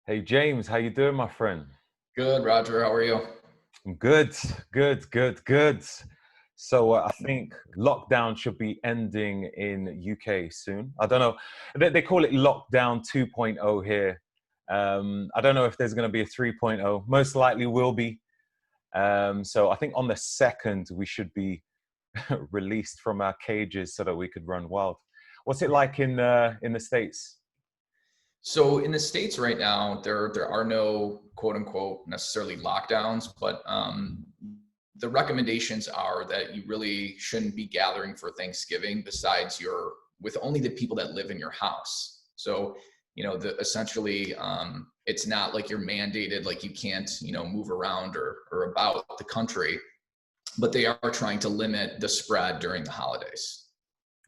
Hey James, how you doing, my friend? Good, Roger. How are you? I'm good, good. So I think lockdown should be ending in UK soon. I don't know. They call it lockdown 2.0 here. I don't know if there's going to be a 3.0. Most likely will be. So I think on the second we should be released from our cages so that we could run wild. What's it like in the States? So in the States right now, there are no quote unquote necessarily lockdowns, but the recommendations are that you really shouldn't be gathering for Thanksgiving besides your with only the people that live in your house. So essentially it's not like you're mandated, like you can't move around or about the country, but they are trying to limit the spread during the holidays.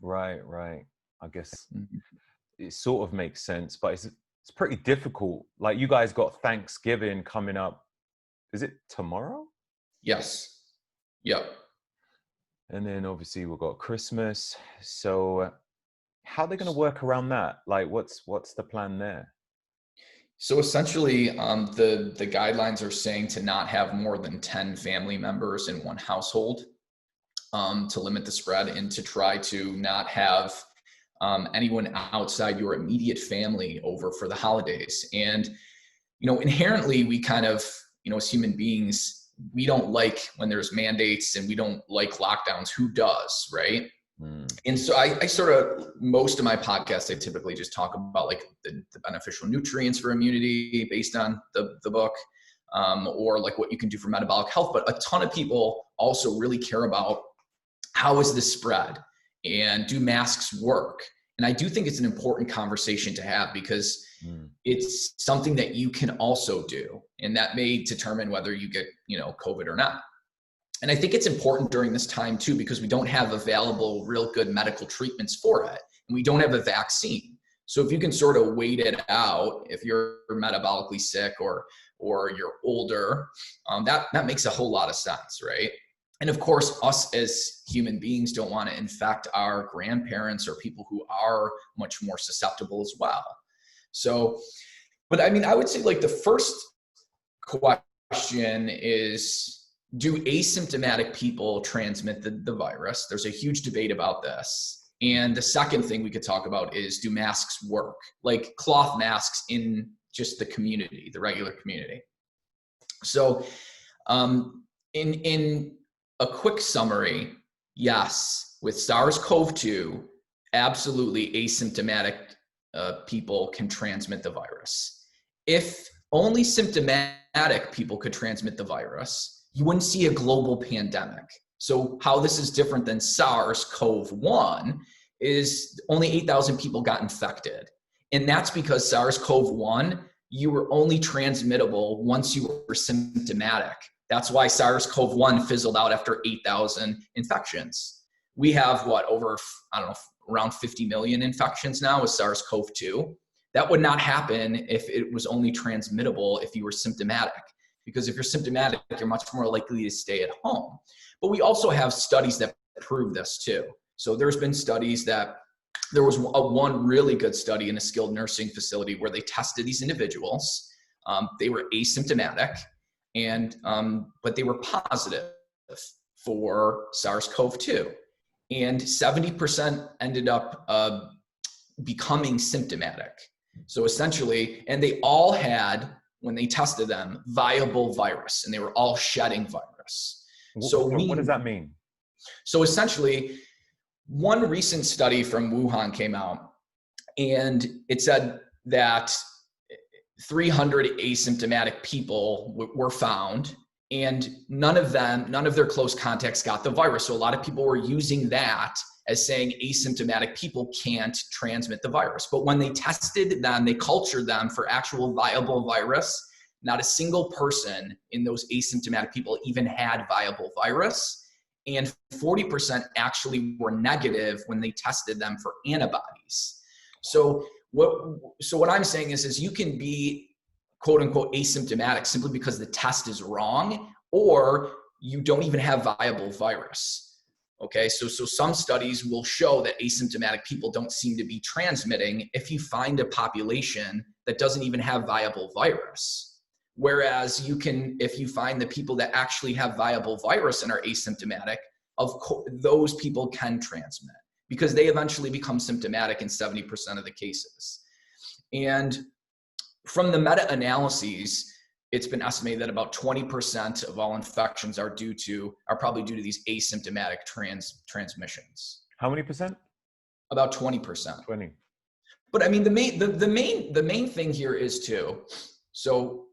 Right, right. I guess Mhm. it sort of makes sense, but it's pretty difficult. Like you guys got Thanksgiving coming up. Is it tomorrow? Yes. Yep. And then obviously we've got Christmas. So how are they going to work around that? Like what's the plan there? So essentially, the guidelines are saying to not have more than 10 family members in one household, to limit the spread and to try to not have anyone outside your immediate family over for the holidays. And inherently, we kind of, as human beings, we don't like when there's mandates and we don't like lockdowns. Who does, right? Mm, And so I sort of, most of my podcasts, I typically just talk about like the beneficial nutrients for immunity based on the book, or like what you can do for metabolic health. But a ton of people also really care about how is this spread and do masks work? And I do think it's an important conversation to have because mm. it's something that you can also do. And that may determine whether you get, COVID or not. And I think it's important during this time too, because we don't have available real good medical treatments for it. And we don't have a vaccine. So if you can sort of wait it out, if you're metabolically sick or you're older, that makes a whole lot of sense, right? And of course, us as human beings don't want to infect our grandparents or people who are much more susceptible as well. So, but I mean, I would say like the first question is, do asymptomatic people transmit the virus? There's a huge debate about this. And the second thing we could talk about is, do masks work? Like cloth masks in just the community, the regular community. So in a quick summary, yes, with SARS-CoV-2, absolutely asymptomatic people can transmit the virus. If only symptomatic people could transmit the virus, you wouldn't see a global pandemic. So how this is different than SARS-CoV-1 is only 8,000 people got infected. And that's because SARS-CoV-1, you were only transmittable once you were symptomatic. That's why SARS-CoV-1 fizzled out after 8,000 infections. We have what, over, I don't know, around 50 million infections now with SARS-CoV-2. That would not happen if it was only transmittable if you were symptomatic. Because if you're symptomatic, you're much more likely to stay at home. But we also have studies that prove this too. So there's been studies that there was one really good study in a skilled nursing facility where they tested these individuals. They were asymptomatic, and but they were positive for SARS-CoV-2, and 70% ended up becoming symptomatic. So essentially, and they all had, when they tested them, viable virus, and they were all shedding virus. So What does we, that mean? so essentially, one recent study from Wuhan came out, and it said that 300 asymptomatic people were found, and none of their close contacts got the virus. So a lot of people were using that as saying asymptomatic people can't transmit the virus. But when they tested them, they cultured them for actual viable virus. Not a single person in those asymptomatic people even had viable virus. And 40% actually were negative when they tested them for antibodies. So what I'm saying is you can be quote unquote asymptomatic simply because the test is wrong, or you don't even have viable virus. Okay, so some studies will show that asymptomatic people don't seem to be transmitting if you find a population that doesn't even have viable virus. Whereas if you find the people that actually have viable virus and are asymptomatic, those people can transmit because they eventually become symptomatic in 70% of the cases. And from the meta-analyses, it's been estimated that about 20% of all infections are probably due to these asymptomatic transmissions. How many percent? About 20%. 20. But I mean, the main thing here is too, so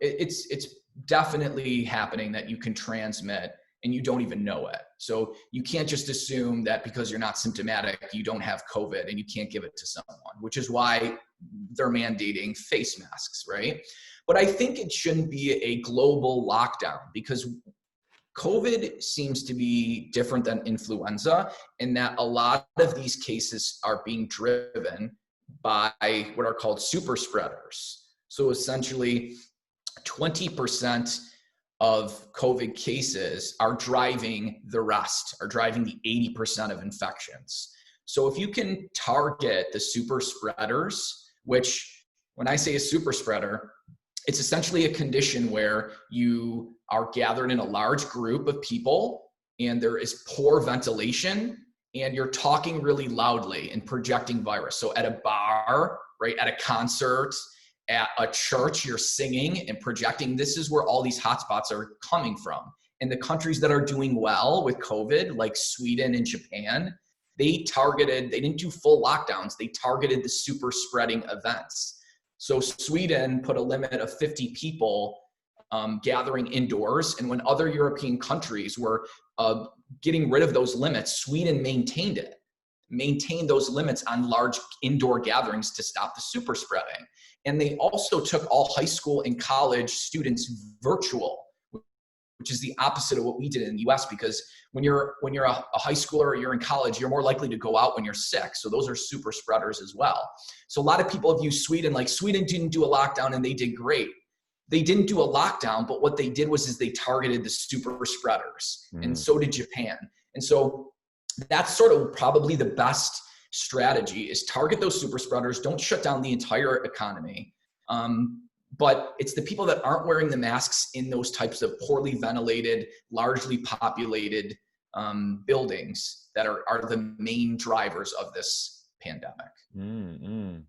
it's definitely happening that you can transmit and you don't even know it. So you can't just assume that because you're not symptomatic, you don't have COVID and you can't give it to someone, which is why they're mandating face masks, right? But I think it shouldn't be a global lockdown because COVID seems to be different than influenza in that a lot of these cases are being driven by what are called super spreaders. So essentially 20% of COVID cases are driving the rest, are driving the 80% of infections. So if you can target the super spreaders, which when I say a super spreader, it's essentially a condition where you are gathered in a large group of people and there is poor ventilation and you're talking really loudly and projecting virus. So at a bar, right, at a concert, at a church, you're singing and projecting. This is where all these hotspots are coming from. And the countries that are doing well with COVID, like Sweden and Japan, they didn't do full lockdowns. They targeted the super spreading events. So Sweden put a limit of 50 people gathering indoors. And when other European countries were getting rid of those limits, Sweden maintained those limits on large indoor gatherings to stop the super spreading. And they also took all high school and college students virtual, which is the opposite of what we did in the US, because when you're a high schooler or you're in college, you're more likely to go out when you're sick. So those are super spreaders as well. So a lot of people have used Sweden, like Sweden didn't do a lockdown and they did great. They didn't do a lockdown, but what they did was they targeted the super spreaders, and so did Japan. And so that's sort of probably the best strategy is target those super spreaders. Don't shut down the entire economy. But it's the people that aren't wearing the masks in those types of poorly ventilated, largely populated buildings that are the main drivers of this pandemic.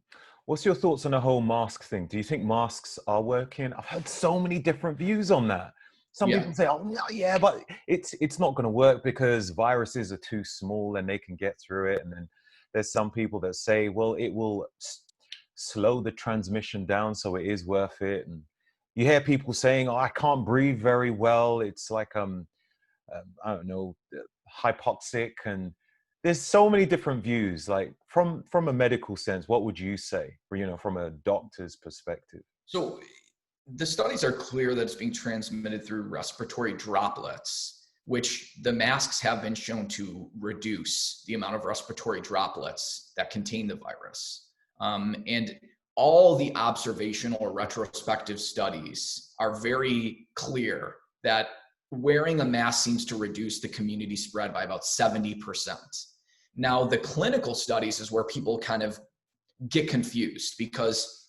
What's your thoughts on the whole mask thing? Do you think masks are working? I've heard so many different views on that. Some people say, oh, no, yeah, but it's not going to work because viruses are too small and they can get through it. And then there's some people that say, well, it will slow the transmission down, so it is worth it. And you hear people saying, oh, I can't breathe very well. It's like, I don't know, hypoxic. And there's so many different views. Like from a medical sense, what would you say, from a doctor's perspective? So the studies are clear that it's being transmitted through respiratory droplets, which the masks have been shown to reduce the amount of respiratory droplets that contain the virus. And all the observational or retrospective studies are very clear that wearing a mask seems to reduce the community spread by about 70%. Now, the clinical studies is where people kind of get confused because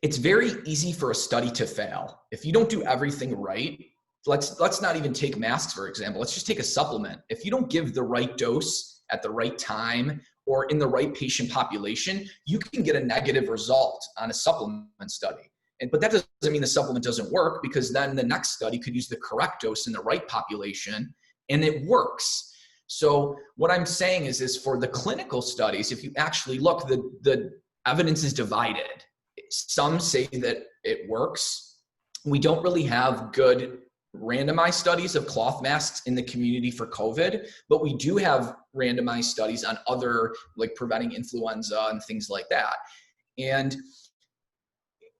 it's very easy for a study to fail. If you don't do everything right, let's not even take masks, for example. Let's just take a supplement. If you don't give the right dose at the right time or in the right patient population, you can get a negative result on a supplement study. But that doesn't mean the supplement doesn't work, because then the next study could use the correct dose in the right population and it works. So what I'm saying is for the clinical studies, if you actually look, the evidence is divided. Some say that it works. We don't really have good randomized studies of cloth masks in the community for COVID, but we do have randomized studies on other, like preventing influenza and things like that. And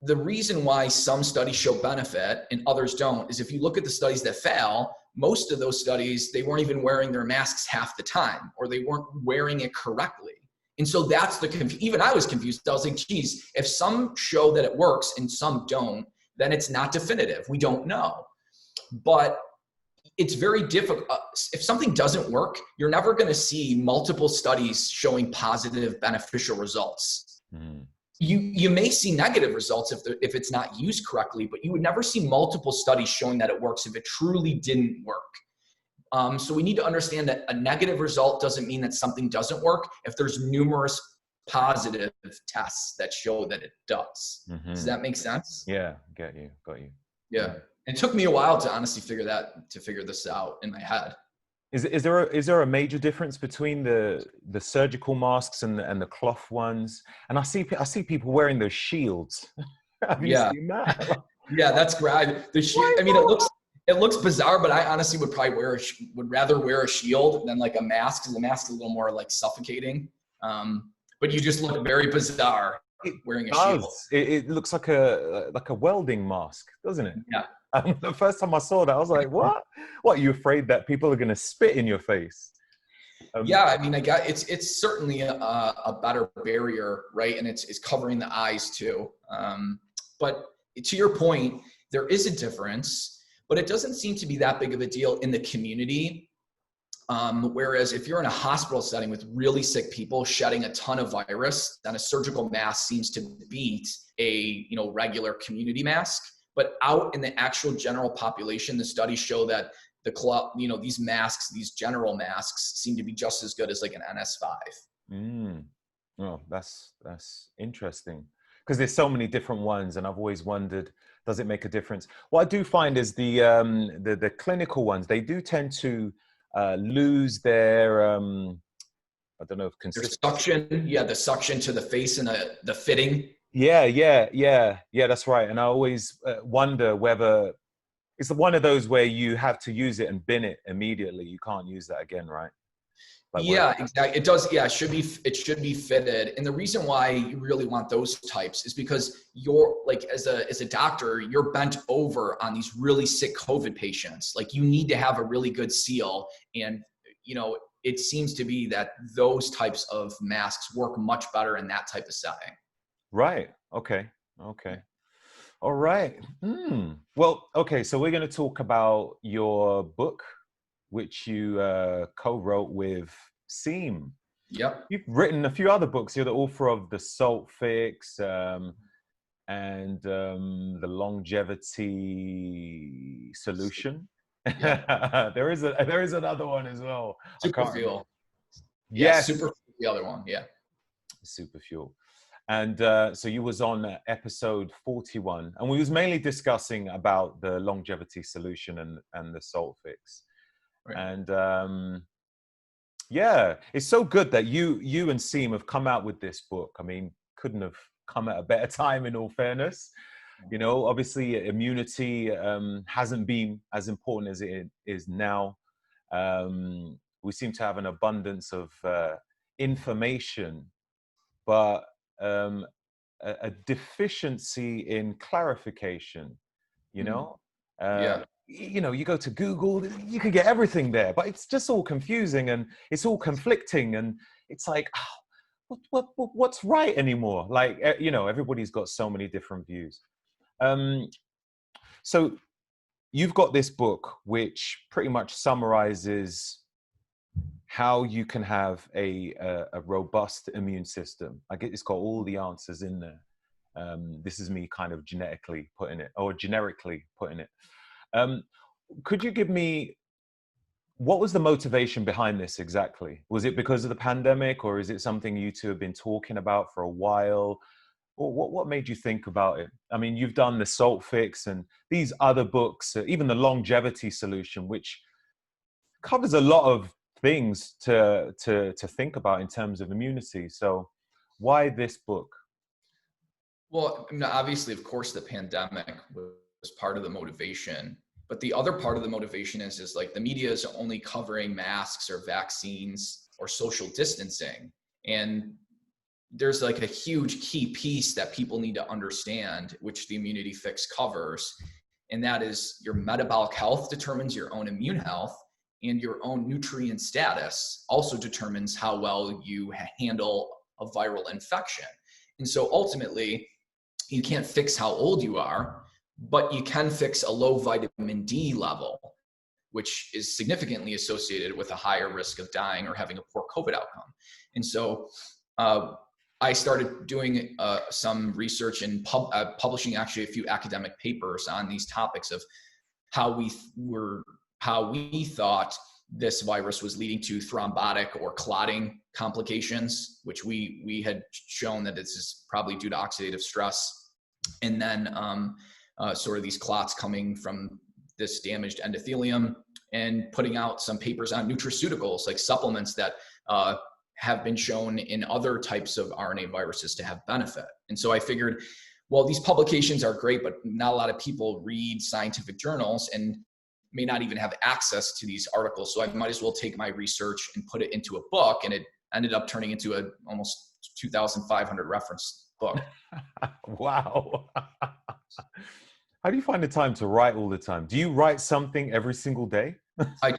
the reason why some studies show benefit and others don't is if you look at the studies that fail, most of those studies, they weren't even wearing their masks half the time, or they weren't wearing it correctly. And so that's even I was confused. I was like, geez, if some show that it works and some don't, then it's not definitive. We don't know. But it's very difficult. If something doesn't work, you're never going to see multiple studies showing positive beneficial results. You may see negative results if it's not used correctly, but you would never see multiple studies showing that it works if it truly didn't work. So we need to understand that a negative result doesn't mean that something doesn't work if there's numerous positive tests that show that it does. Does that make sense? Yeah, got you. Yeah. It took me a while to honestly figure this out in my head. Is there a major difference between the surgical masks and the cloth ones? And I see people wearing those shields. Have you seen that? Yeah, that's great. I mean, it looks bizarre, but I honestly would probably would rather wear a shield than like a mask, because the mask is a little more like suffocating. But you just look very bizarre wearing a shield. It looks like a welding mask, doesn't it? Yeah. The first time I saw that, I was like, what? What, are you afraid that people are going to spit in your face? Yeah, I mean, it's certainly a better barrier, right? And it's covering the eyes too. But to your point, there is a difference, but it doesn't seem to be that big of a deal in the community. Whereas if you're in a hospital setting with really sick people shedding a ton of virus, then a surgical mask seems to beat a regular community mask. But out in the actual general population, the studies show that these masks, these general masks, seem to be just as good as like an NS5. Oh, that's interesting, because there's so many different ones, and I've always wondered, does it make a difference? What I do find is the clinical ones, they do tend to lose their I don't know if consistency. The suction to the face and the fitting. Yeah, that's right. And I always wonder whether it's one of those where you have to use it and bin it immediately. You can't use that again, right? Exactly. It does. Yeah, it should be fitted. And the reason why you really want those types is because you're like, as a doctor, you're bent over on these really sick COVID patients. Like, you need to have a really good seal. And, it seems to be that those types of masks work much better in that type of setting. Right. Okay. All right. Well, okay. So we're going to talk about your book, which you co-wrote with Seam. Yep. You've written a few other books. You're the author of The Salt Fix and The Longevity Solution. Yep. There is another one as well. Super Fuel. Yes. Super the other one. Yeah. Super Fuel. And so you was on episode 41, and we was mainly discussing about the Longevity Solution and the Salt Fix. Right. And it's so good that you and Seam have come out with this book. I mean, couldn't have come at a better time, in all fairness. Obviously immunity hasn't been as important as it is now. We seem to have an abundance of information, but a deficiency in clarification. You go to Google, you can get everything there, but it's just all confusing and it's all conflicting, and it's like, what's right anymore? Like, everybody's got so many different views. So you've got this book which pretty much summarizes how you can have a robust immune system. It's got all the answers in there. This is me kind of generically putting it. Could you give me, what was the motivation behind this exactly? Was it because of the pandemic, or is it something you two have been talking about for a while? Or what made you think about it? I mean, you've done the Salt Fix and these other books, even the Longevity Solution, which covers a lot of things to think about in terms of immunity. So why this book? Well, obviously, of course, the pandemic was part of the motivation. But the other part of the motivation is like the media is only covering masks or vaccines or social distancing. And there's like a huge key piece that people need to understand, which the Immunity Fix covers. And that is your metabolic health determines your own immune health, and your own nutrient status also determines how well you handle a viral infection. And so ultimately, you can't fix how old you are, but you can fix a low vitamin D level, which is significantly associated with a higher risk of dying or having a poor COVID outcome. And so I started doing some research and publishing actually a few academic papers on these topics of how we thought this virus was leading to thrombotic or clotting complications, which we had shown that this is probably due to oxidative stress. And then sort of these clots coming from this damaged endothelium, and putting out some papers on nutraceuticals, like supplements that have been shown in other types of RNA viruses to have benefit. And so I figured, well, these publications are great, but not a lot of people read scientific journals and may not even have access to these articles. So I might as well take my research and put it into a book. And it ended up turning into a almost 2,500 reference book. Wow. How do you find the time to write all the time? Do you write something every single day? I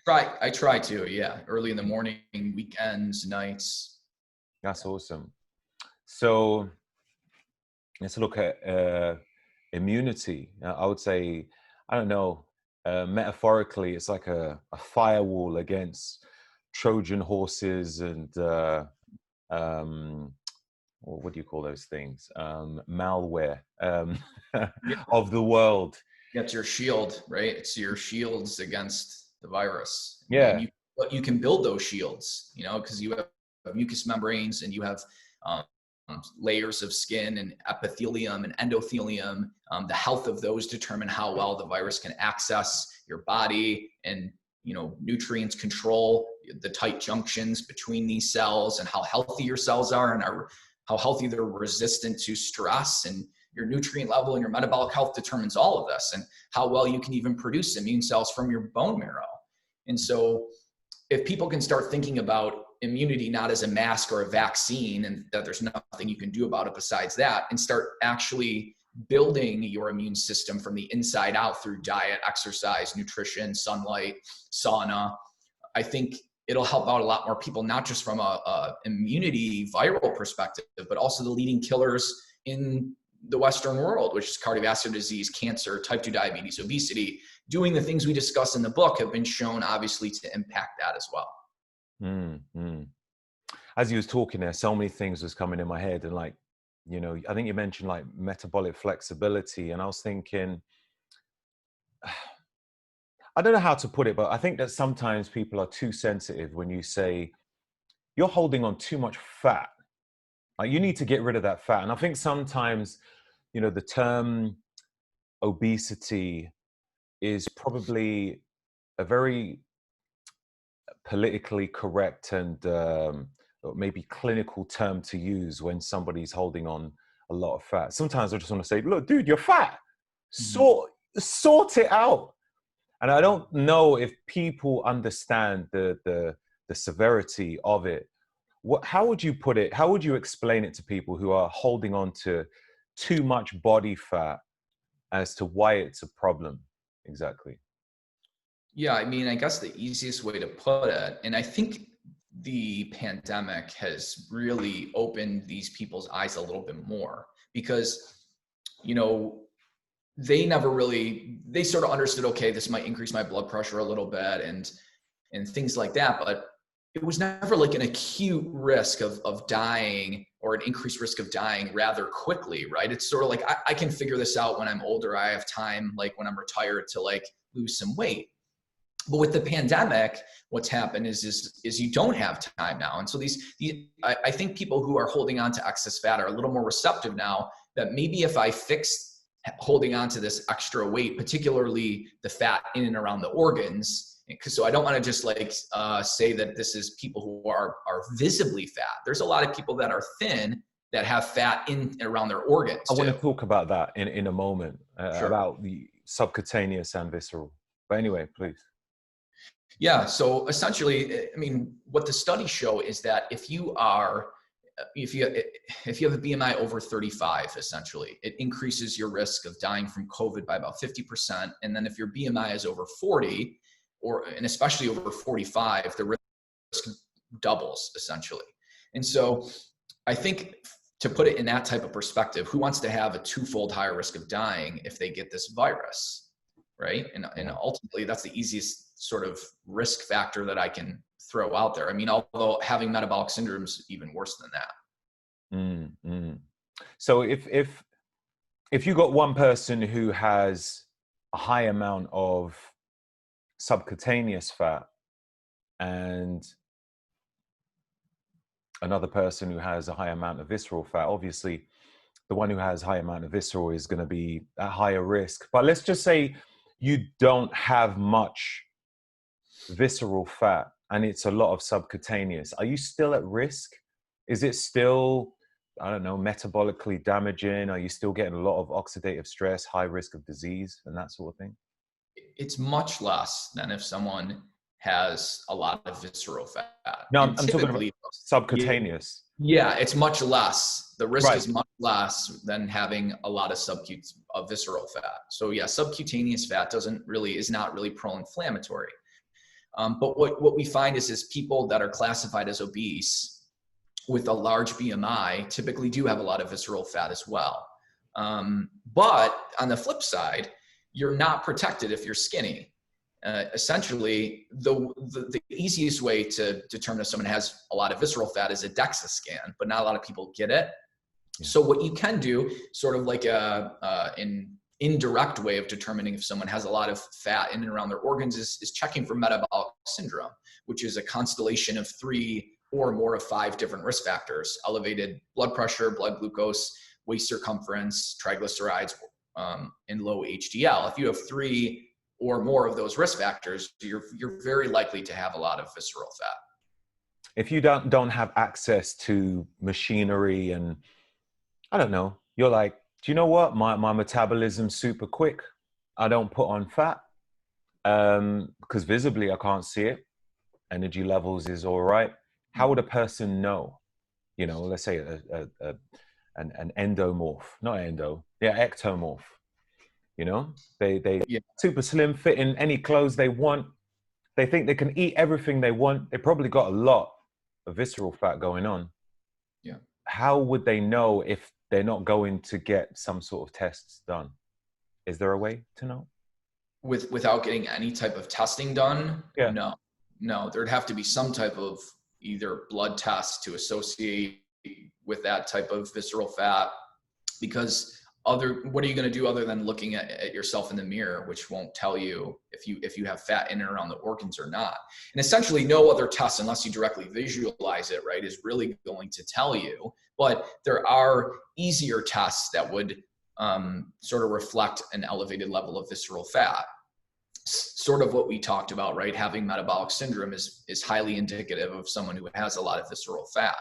try to, yeah. Early in the morning, weekends, nights. That's awesome. So let's look at immunity. I would say, I don't know, metaphorically, it's like a firewall against Trojan horses and or what do you call those things? Malware of the world. It's your shield, right? It's your shields against the virus. Yeah. And you can build those shields, because you have mucous membranes and you have layers of skin and epithelium and endothelium. The health of those determine how well the virus can access your body, and nutrients control the tight junctions between these cells, and how healthy your cells are, and how healthy they're resistant to stress, and your nutrient level and your metabolic health determines all of this, and how well you can even produce immune cells from your bone marrow. And so if people can start thinking about immunity not as a mask or a vaccine, and that there's nothing you can do about it besides that, and start actually building your immune system from the inside out through diet, exercise, nutrition, sunlight, sauna, I think it'll help out a lot more people, not just from a immunity viral perspective, but also the leading killers in the Western world, which is cardiovascular disease, cancer, type 2 diabetes, obesity. Doing the things we discuss in the book have been shown obviously to impact that as well. Mm-hmm. As you was talking there, so many things was coming in my head, and I think you mentioned like metabolic flexibility, and I was thinking, I don't know how to put it, but I think that sometimes people are too sensitive when you say you're holding on too much fat. Like, you need to get rid of that fat. And I think sometimes, the term obesity is probably a very politically correct and maybe clinical term to use when somebody's holding on a lot of fat. Sometimes I just want to say, look, dude, you're fat. Sort it out. And I don't know if people understand the severity of it. How would you put it? How would you explain it to people who are holding on to too much body fat as to why it's a problem exactly? Yeah, I guess the easiest way to put it, and I think the pandemic has really opened these people's eyes a little bit more, because, they sort of understood, okay, this might increase my blood pressure a little bit and things like that, but it was never like an acute risk of dying, or an increased risk of dying rather quickly, right? It's sort of like, I can figure this out when I'm older. I have time, like when I'm retired, to lose some weight. But with the pandemic, what's happened is you don't have time now. And so I think people who are holding on to excess fat are a little more receptive now, that maybe if I fix holding on to this extra weight, particularly the fat in and around the organs, so I don't want to just say that this is people who are visibly fat. There's a lot of people that are thin that have fat in and around their organs. I want to talk about that in a moment, Sure. About the subcutaneous and visceral. But anyway, please. Yeah. So essentially, what the studies show is that if you have a BMI over 35, essentially, it increases your risk of dying from COVID by about 50%. And then if your BMI is over 40, and especially over 45, the risk doubles essentially. And so I think, to put it in that type of perspective, who wants to have a twofold higher risk of dying if they get this virus? right? And ultimately, that's the easiest sort of risk factor that I can throw out there. I mean, although having metabolic syndrome is even worse than that. So if you got one person who has a high amount of subcutaneous fat and another person who has a high amount of visceral fat, obviously the one who has high amount of visceral is going to be at higher risk. But let's just say you don't have much visceral fat and it's a lot of subcutaneous. Are you still at risk? Is it still, I don't know, metabolically damaging? Are you still getting a lot of oxidative stress, high risk of disease and that sort of thing? It's much less than if someone has a lot of visceral fat. No, And I'm talking about subcutaneous. Yeah, it's much less. The risk Right. is much less than having a lot of visceral fat. So yeah, subcutaneous fat is not really pro-inflammatory. But what we find is people that are classified as obese with a large BMI typically do have a lot of visceral fat as well. But on the flip side, you're not protected if you're skinny. Essentially, the easiest way to determine if someone has a lot of visceral fat is a DEXA scan, but not a lot of people get it. Yeah. So what you can do, sort of like an indirect way of determining if someone has a lot of fat in and around their organs is checking for metabolic syndrome, which is a constellation of 3 or more of 5 different risk factors: elevated blood pressure, blood glucose, waist circumference, triglycerides, and low HDL. If you have 3 or more of those risk factors, you're very likely to have a lot of visceral fat. If you don't have access to machinery and I don't know, you're like, do you know what? My metabolism's super quick. I don't put on fat because visibly I can't see it. Energy levels is all right. How would a person know? You know, let's say an endomorph, not endo, yeah, ectomorph. You know, they super slim, fit in any clothes they want. They think they can eat everything they want. They probably got a lot of visceral fat going on. Yeah. How would they know if they're not going to get some sort of tests done? Is there a way to know? Without getting any type of testing done? Yeah. No, there'd have to be some type of either blood test to associate with that type of visceral fat, because what are you going to do other than looking at yourself in the mirror, which won't tell you if you have fat in and around the organs or not. And essentially no other test, unless you directly visualize it, right, is really going to tell you. But there are easier tests that would sort of reflect an elevated level of visceral fat. Sort of what we talked about, right? Having metabolic syndrome is highly indicative of someone who has a lot of visceral fat.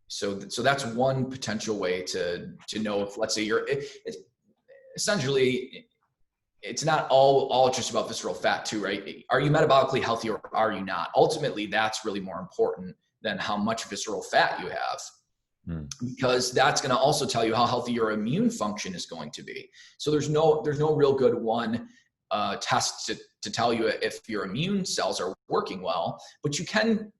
So that's one potential way to know if, let's say, essentially it's not all just about visceral fat too, right? Are you metabolically healthy or are you not? Ultimately, that's really more important than how much visceral fat you have, because that's going to also tell you how healthy your immune function is going to be. So there's no real good one test to tell you if your immune cells are working well, but you can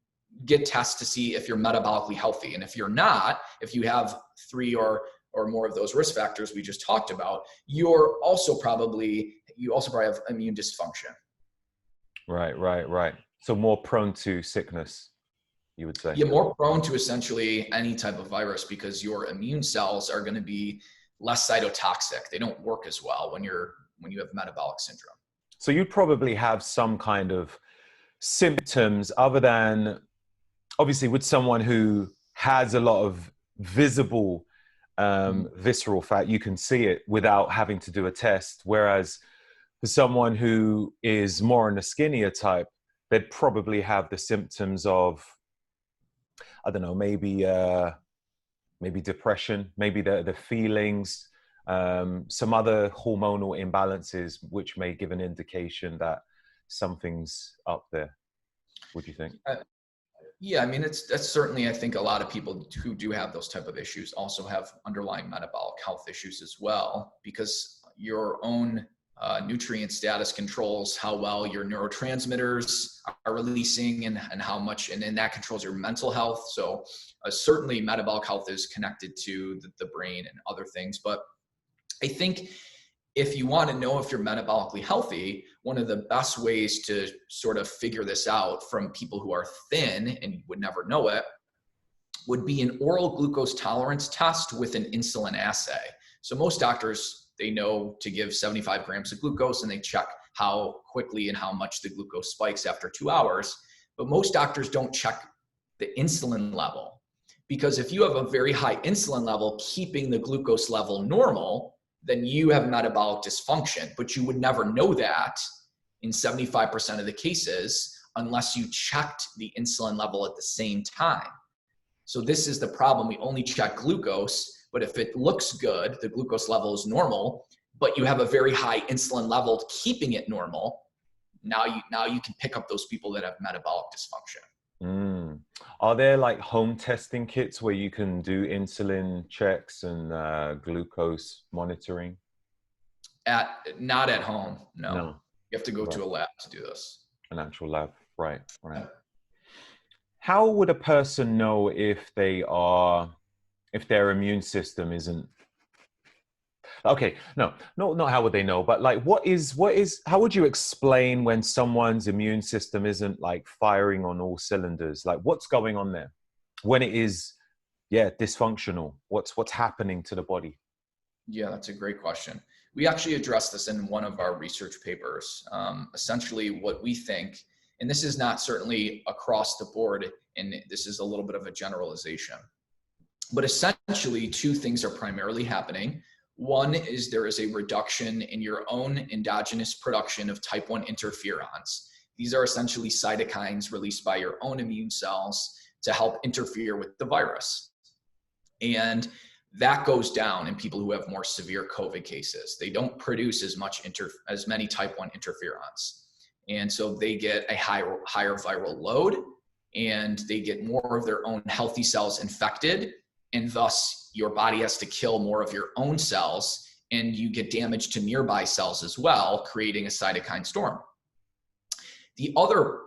get tests to see if you're metabolically healthy. And if you're not, if you have 3 or more of those risk factors we just talked about, you also probably have immune dysfunction. Right. So more prone to sickness, you would say? You're more prone to essentially any type of virus because your immune cells are going to be less cytotoxic. They don't work as well when you have metabolic syndrome. So you'd probably have some kind of symptoms other than, obviously, with someone who has a lot of visible visceral fat, you can see it without having to do a test. Whereas for someone who is more in a skinnier type, they'd probably have the symptoms of, I don't know, maybe depression, maybe the feelings, some other hormonal imbalances, which may give an indication that something's up there. What do you think? Yeah, I mean, that's certainly, I think a lot of people who do have those type of issues also have underlying metabolic health issues as well, because your own nutrient status controls how well your neurotransmitters are releasing and how much, and then that controls your mental health. So certainly metabolic health is connected to the brain and other things. But I think if you want to know if you're metabolically healthy, one of the best ways to sort of figure this out from people who are thin and you would never know it would be an oral glucose tolerance test with an insulin assay. So most doctors, they know to give 75 grams of glucose and they check how quickly and how much the glucose spikes after 2 hours. But most doctors don't check the insulin level, because if you have a very high insulin level, keeping the glucose level normal, then you have metabolic dysfunction. But you would never know that in 75% of the cases unless you checked the insulin level at the same time. So this is the problem. We only check glucose, but if it looks good, the glucose level is normal, but you have a very high insulin level keeping it normal, now you can pick up those people that have metabolic dysfunction. Mm. Are there like home testing kits where you can do insulin checks and glucose monitoring? Not at home, no. You have to go Right. to a lab to do this. An actual lab, right. How would a person know if their immune system isn't okay? No, not how would they know, but like how would you explain when someone's immune system isn't like firing on all cylinders? Like what's going on there when it is, dysfunctional? What's happening to the body? Yeah, that's a great question. We actually addressed this in one of our research papers. Essentially what we think, and this is not certainly across the board, and this is a little bit of a generalization, but essentially two things are primarily happening. One is there is a reduction in your own endogenous production of type 1 interferons. These are essentially cytokines released by your own immune cells to help interfere with the virus. And that goes down in people who have more severe COVID cases. They don't produce as many type 1 interferons. And so they get a higher viral load, and they get more of their own healthy cells infected. And thus your body has to kill more of your own cells, and you get damage to nearby cells as well, creating a cytokine storm. The other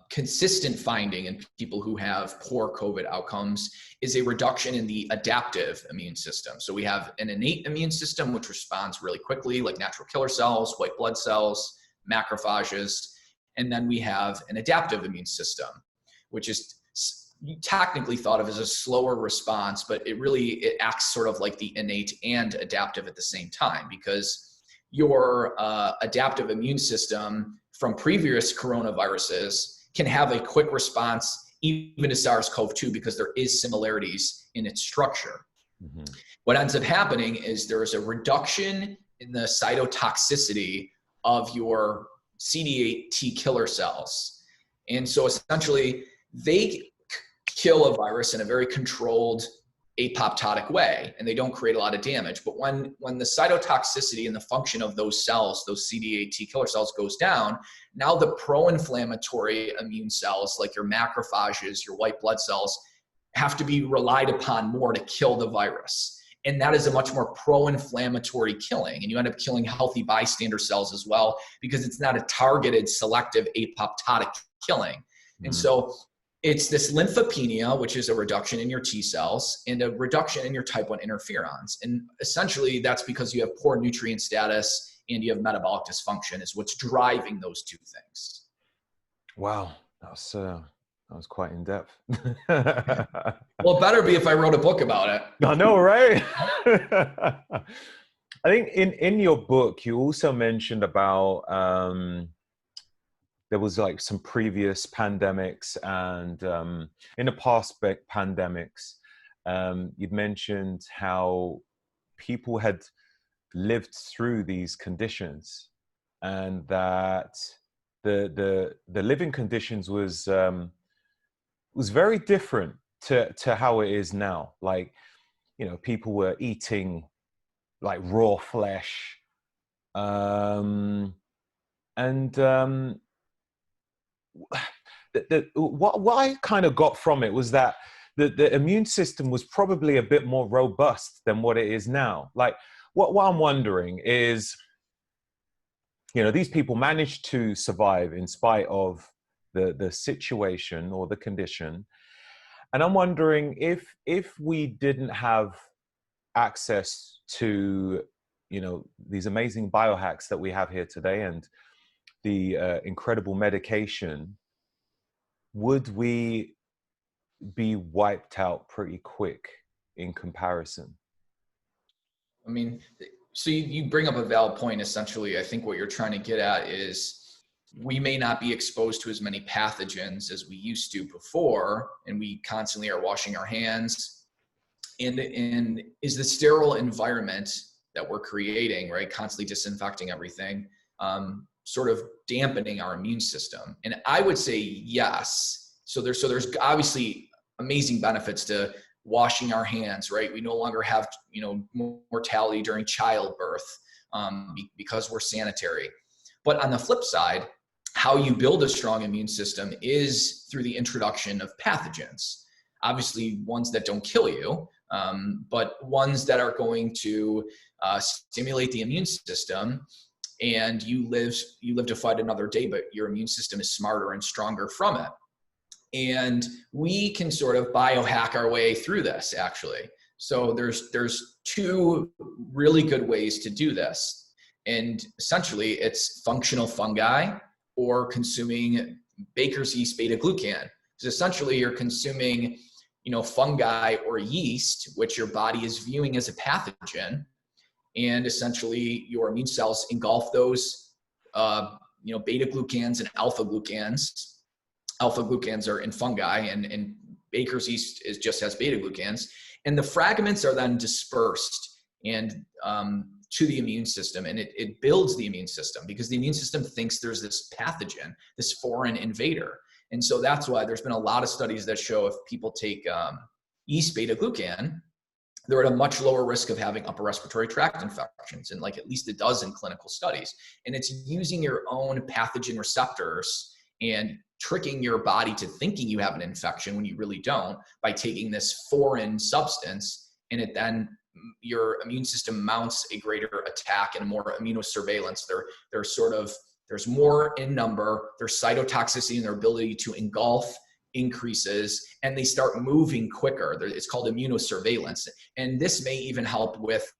consistent finding in people who have poor COVID outcomes is a reduction in the adaptive immune system. So we have an innate immune system, which responds really quickly, like natural killer cells, white blood cells, macrophages. And then we have an adaptive immune system, which is technically thought of as a slower response, but it acts sort of like the innate and adaptive at the same time, because your adaptive immune system from previous coronaviruses can have a quick response even to SARS-CoV-2 because there is similarities in its structure. Mm-hmm. What ends up happening is there is a reduction in the cytotoxicity of your CD8 T killer cells. And so essentially they kill a virus in a very controlled apoptotic way, and they don't create a lot of damage. But when the cytotoxicity and the function of those cells, those CD8 T killer cells, goes down, now the pro-inflammatory immune cells, like your macrophages, your white blood cells, have to be relied upon more to kill the virus. And that is a much more pro-inflammatory killing. And you end up killing healthy bystander cells as well, because it's not a targeted, selective apoptotic killing. Mm-hmm. And so it's this lymphopenia, which is a reduction in your T cells and a reduction in your type 1 interferons. And essentially that's because you have poor nutrient status and you have metabolic dysfunction is what's driving those two things. Wow, that was quite in depth. Well, it better be if I wrote a book about it. I know, right? I think in your book, you also mentioned about there was like some previous pandemics, and in the past pandemics, you'd mentioned how people had lived through these conditions, and that the living conditions was very different to how it is now. Like, you know, people were eating like raw flesh, what I kind of got from it was that the immune system was probably a bit more robust than what it is now. Like, what I'm wondering is, you know, these people managed to survive in spite of the situation or the condition. And I'm wondering if we didn't have access to, these amazing biohacks that we have here today and the incredible medication, would we be wiped out pretty quick in comparison? I mean, so you bring up a valid point. Essentially, I think what you're trying to get at is we may not be exposed to as many pathogens as we used to before, and we constantly are washing our hands. And is the sterile environment that we're creating, right, constantly disinfecting everything, sort of dampening our immune system? And I would say yes. So there's obviously amazing benefits to washing our hands, right? We no longer have, mortality during childbirth because we're sanitary. But on the flip side, how you build a strong immune system is through the introduction of pathogens. Obviously, ones that don't kill you, but ones that are going to stimulate the immune system, and you live to fight another day, but your immune system is smarter and stronger from it. And we can sort of biohack our way through this, actually. So there's two really good ways to do this. And essentially, it's functional fungi or consuming baker's yeast beta-glucan. So essentially, you're consuming, fungi or yeast, which your body is viewing as a pathogen. And essentially, your immune cells engulf those, beta-glucans and alpha-glucans. Alpha-glucans are in fungi, and baker's yeast just has beta-glucans. And the fragments are then dispersed and to the immune system, and it builds the immune system because the immune system thinks there's this pathogen, this foreign invader. And so that's why there's been a lot of studies that show if people take yeast beta-glucan, they're at a much lower risk of having upper respiratory tract infections, and like at least a dozen clinical studies. And it's using your own pathogen receptors and tricking your body to thinking you have an infection when you really don't by taking this foreign substance, and it then your immune system mounts a greater attack and more immunosurveillance. There's more in number, their cytotoxicity and their ability to engulf increases, and they start moving quicker. It's called immunosurveillance. And this may even help with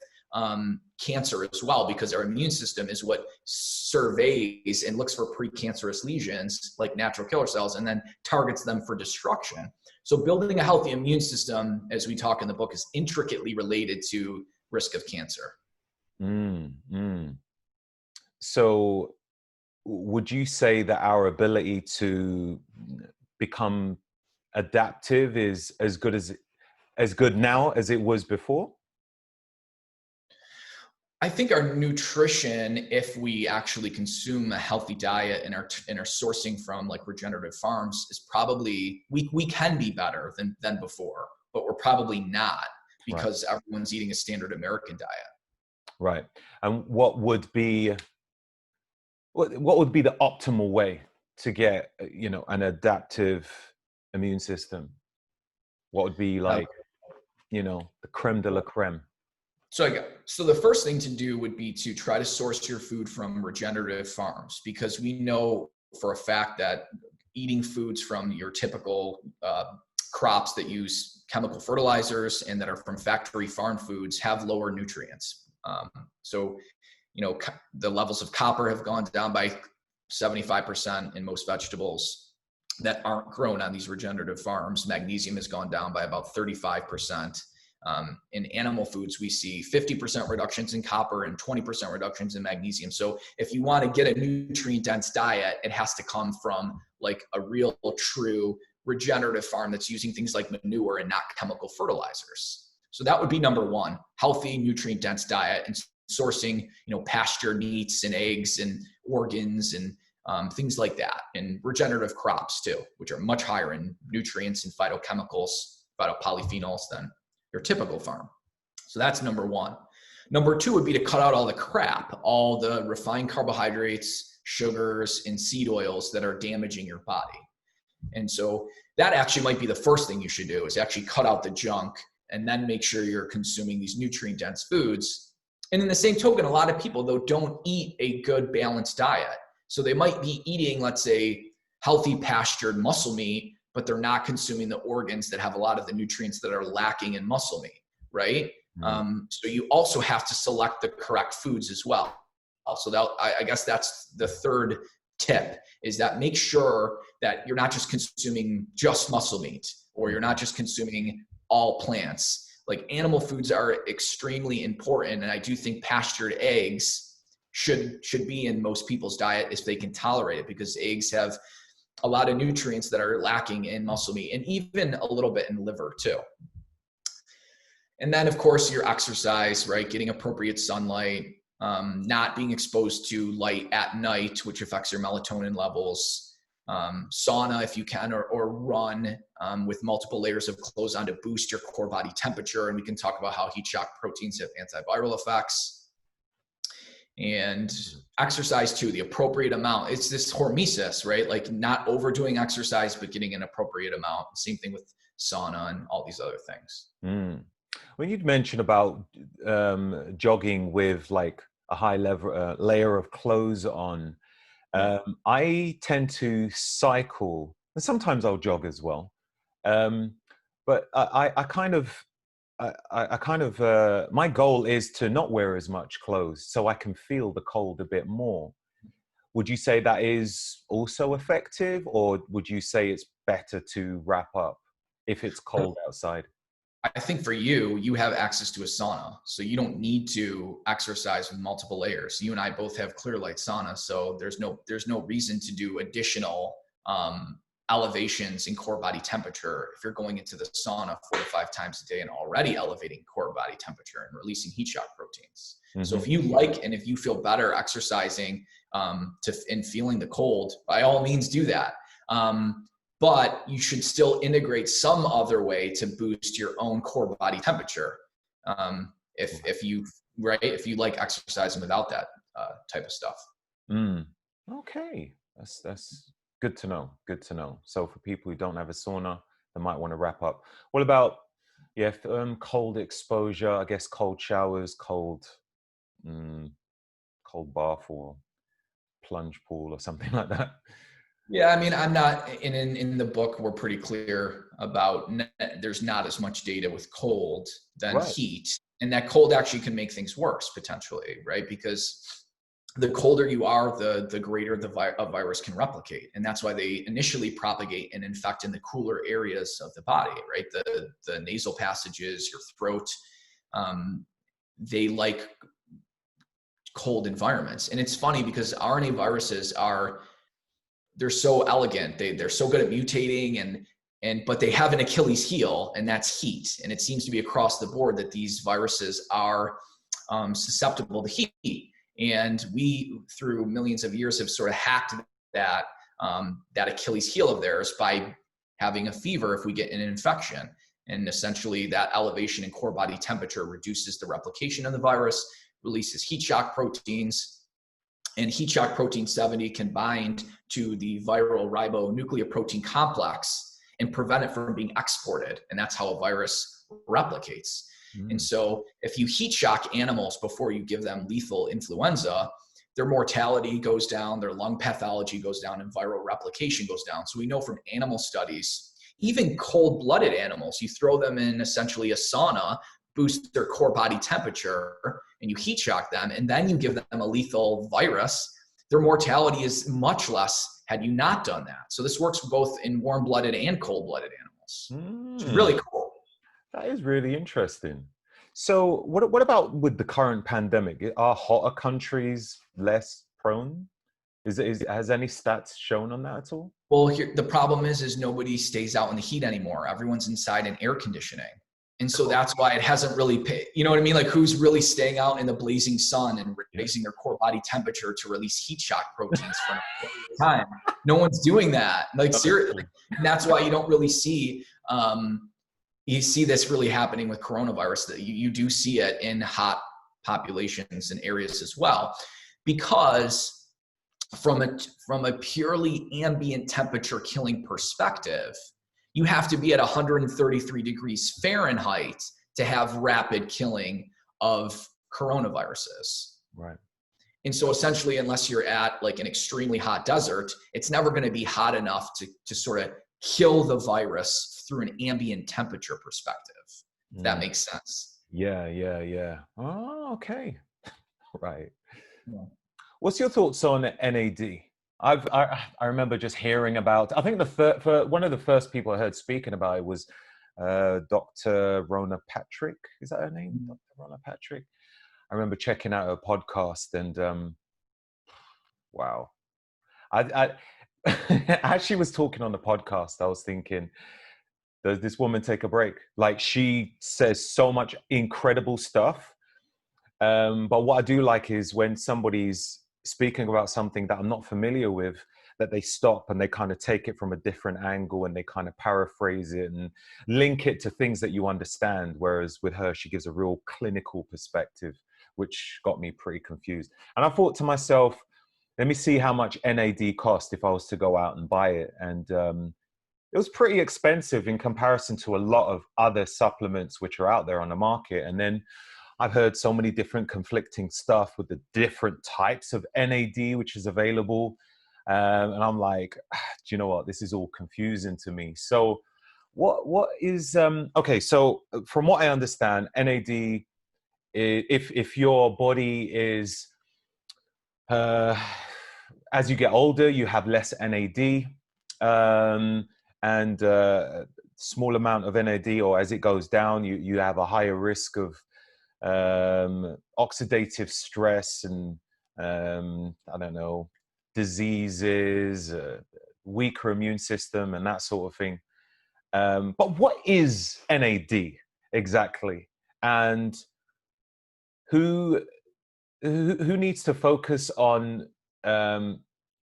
cancer as well, because our immune system is what surveys and looks for precancerous lesions like natural killer cells and then targets them for destruction. So building a healthy immune system, as we talk in the book, is intricately related to risk of cancer. So would you say that our ability to become adaptive is as good now as it was before? I think our nutrition, if we actually consume a healthy diet and are sourcing from like regenerative farms, is probably, we can be better than before, but we're probably not, because everyone's eating a standard American diet. Right. And what would be the optimal way to get, an adaptive immune system? What would be like, the creme de la creme? So the first thing to do would be to try to source your food from regenerative farms, because we know for a fact that eating foods from your typical crops that use chemical fertilizers and that are from factory farm foods have lower nutrients. The levels of copper have gone down by 75% in most vegetables that aren't grown on these regenerative farms. Magnesium has gone down by about 35%. In animal foods, we see 50% reductions in copper and 20% reductions in magnesium. So if you want to get a nutrient-dense diet, it has to come from like a real, true regenerative farm that's using things like manure and not chemical fertilizers. So that would be number one: healthy, nutrient-dense diet, and sourcing, pasture meats and eggs and organs and things like that, and regenerative crops too, which are much higher in nutrients and phytochemicals, phytopolyphenols than your typical farm. So that's number one. Number two would be to cut out all the crap, all the refined carbohydrates, sugars, and seed oils that are damaging your body. And so that actually might be the first thing you should do, is actually cut out the junk and then make sure you're consuming these nutrient-dense foods. And in the same token, a lot of people, though, don't eat a good balanced diet. So they might be eating, let's say, healthy pastured muscle meat, but they're not consuming the organs that have a lot of the nutrients that are lacking in muscle meat, right? So you also have to select the correct foods as well. So that, I guess that's the third tip, is that make sure that you're not just consuming just muscle meat, or you're not just consuming all plants. Like, animal foods are extremely important. And I do think pastured eggs should be in most people's diet if they can tolerate it, because eggs have a lot of nutrients that are lacking in muscle meat, and even a little bit in liver too. And then of course your exercise, right? Getting appropriate sunlight, not being exposed to light at night, which affects your melatonin levels, sauna if you can, or run with multiple layers of clothes on to boost your core body temperature. And we can talk about how heat shock proteins have antiviral effects. And exercise too, the appropriate amount. It's this hormesis, right? Like, not overdoing exercise, but getting an appropriate amount. Same thing with sauna and all these other things. When you'd mentioned about jogging with like a high level layer of clothes on, I tend to cycle, and sometimes I'll jog as well. But I kind of, my goal is to not wear as much clothes so I can feel the cold a bit more. Would you say that is also effective, or would you say it's better to wrap up if it's cold outside? I think for you, you have access to a sauna, so you don't need to exercise with multiple layers. You and I both have clear light sauna, so there's no reason to do additional elevations in core body temperature if you're going into the sauna 4 to 5 times a day and already elevating core body temperature and releasing heat shock proteins. So if you like, and if you feel better exercising and feeling the cold, by all means do that. But you should still integrate some other way to boost your own core body temperature. If you like exercising without that type of stuff. Okay, that's good to know. Good to know. So for people who don't have a sauna, they might want to wrap up. What about cold exposure? I guess cold showers, cold bath, or plunge pool, or something like that. Yeah, I mean, I'm not in the book. We're pretty clear about there's not as much data with cold than heat, and that cold actually can make things worse potentially, right? Because the colder you are, the greater a virus can replicate, and that's why they initially propagate and infect in the cooler areas of the body, right? The nasal passages, your throat, they like cold environments. And it's funny because RNA viruses they're so elegant. They're so good at mutating, but they have an Achilles heel, and that's heat. And it seems to be across the board that these viruses are susceptible to heat. And we, through millions of years, have sort of hacked that Achilles heel of theirs by having a fever if we get an infection. And essentially that elevation in core body temperature reduces the replication of the virus, releases heat shock proteins. And heat shock protein 70 can bind to the viral ribonucleoprotein complex and prevent it from being exported. And that's how a virus replicates. And so if you heat shock animals before you give them lethal influenza, their mortality goes down, their lung pathology goes down, and viral replication goes down. So we know from animal studies, even cold-blooded animals, you throw them in essentially a sauna, boost their core body temperature, and you heat shock them, and then you give them a lethal virus, their mortality is much less had you not done that. So this works both in warm-blooded and cold-blooded animals. It's really cool. That is really interesting. So what about with the current pandemic? Are hotter countries less prone? Has any stats shown on that at all? Well, the problem is nobody stays out in the heat anymore. Everyone's inside in air conditioning. And so that's why it hasn't really paid. You know what I mean? Like, who's really staying out in the blazing sun and raising their core body temperature to release heat shock proteins for a time? No one's doing that. Like, seriously. And that's why you don't really see, you see this really happening with coronavirus. That you do see it in hot populations and areas as well, because from a purely ambient temperature killing perspective, you have to be at 133 degrees Fahrenheit to have rapid killing of coronaviruses. Right. And so essentially, unless you're at like an extremely hot desert, it's never going to be hot enough to sort of kill the virus through an ambient temperature perspective. If that makes sense. Yeah, yeah, yeah. Oh, okay. Right. Yeah. What's your thoughts on NAD? I remember just hearing about. I think for one of the first people I heard speaking about it was Dr. Rona Patrick. Is that her name? Mhm. Dr. Rona Patrick. I remember checking out her podcast, and wow, as she was talking on the podcast, I was thinking, does this woman take a break? Like, she says so much incredible stuff. But what I do like is when somebody's speaking about something that I'm not familiar with, that they stop and they kind of take it from a different angle and they kind of paraphrase it and link it to things that you understand. Whereas with her, she gives a real clinical perspective, which got me pretty confused. And I thought to myself, let me see how much NAD cost if I was to go out and buy it. And it was pretty expensive in comparison to a lot of other supplements which are out there on the market. And then I've heard so many different conflicting stuff with the different types of NAD which is available. And I'm like, do you know what? This is all confusing to me. So what is okay, so from what I understand, NAD, if your body is uh, as you get older, you have less NAD, and small amount of NAD, or as it goes down, you have a higher risk of oxidative stress and I don't know, diseases, weaker immune system, and that sort of thing. But what is NAD exactly, and who who needs to focus on um,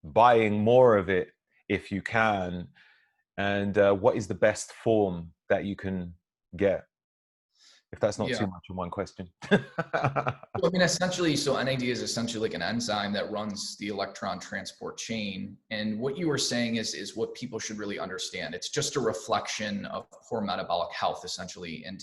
buying more of it if you can, and what is the best form that you can get, if that's not Yeah. too much in one question. Well, I mean, essentially, so NAD is essentially like an enzyme that runs the electron transport chain. And what you were saying is what people should really understand. It's just a reflection of poor metabolic health, essentially, and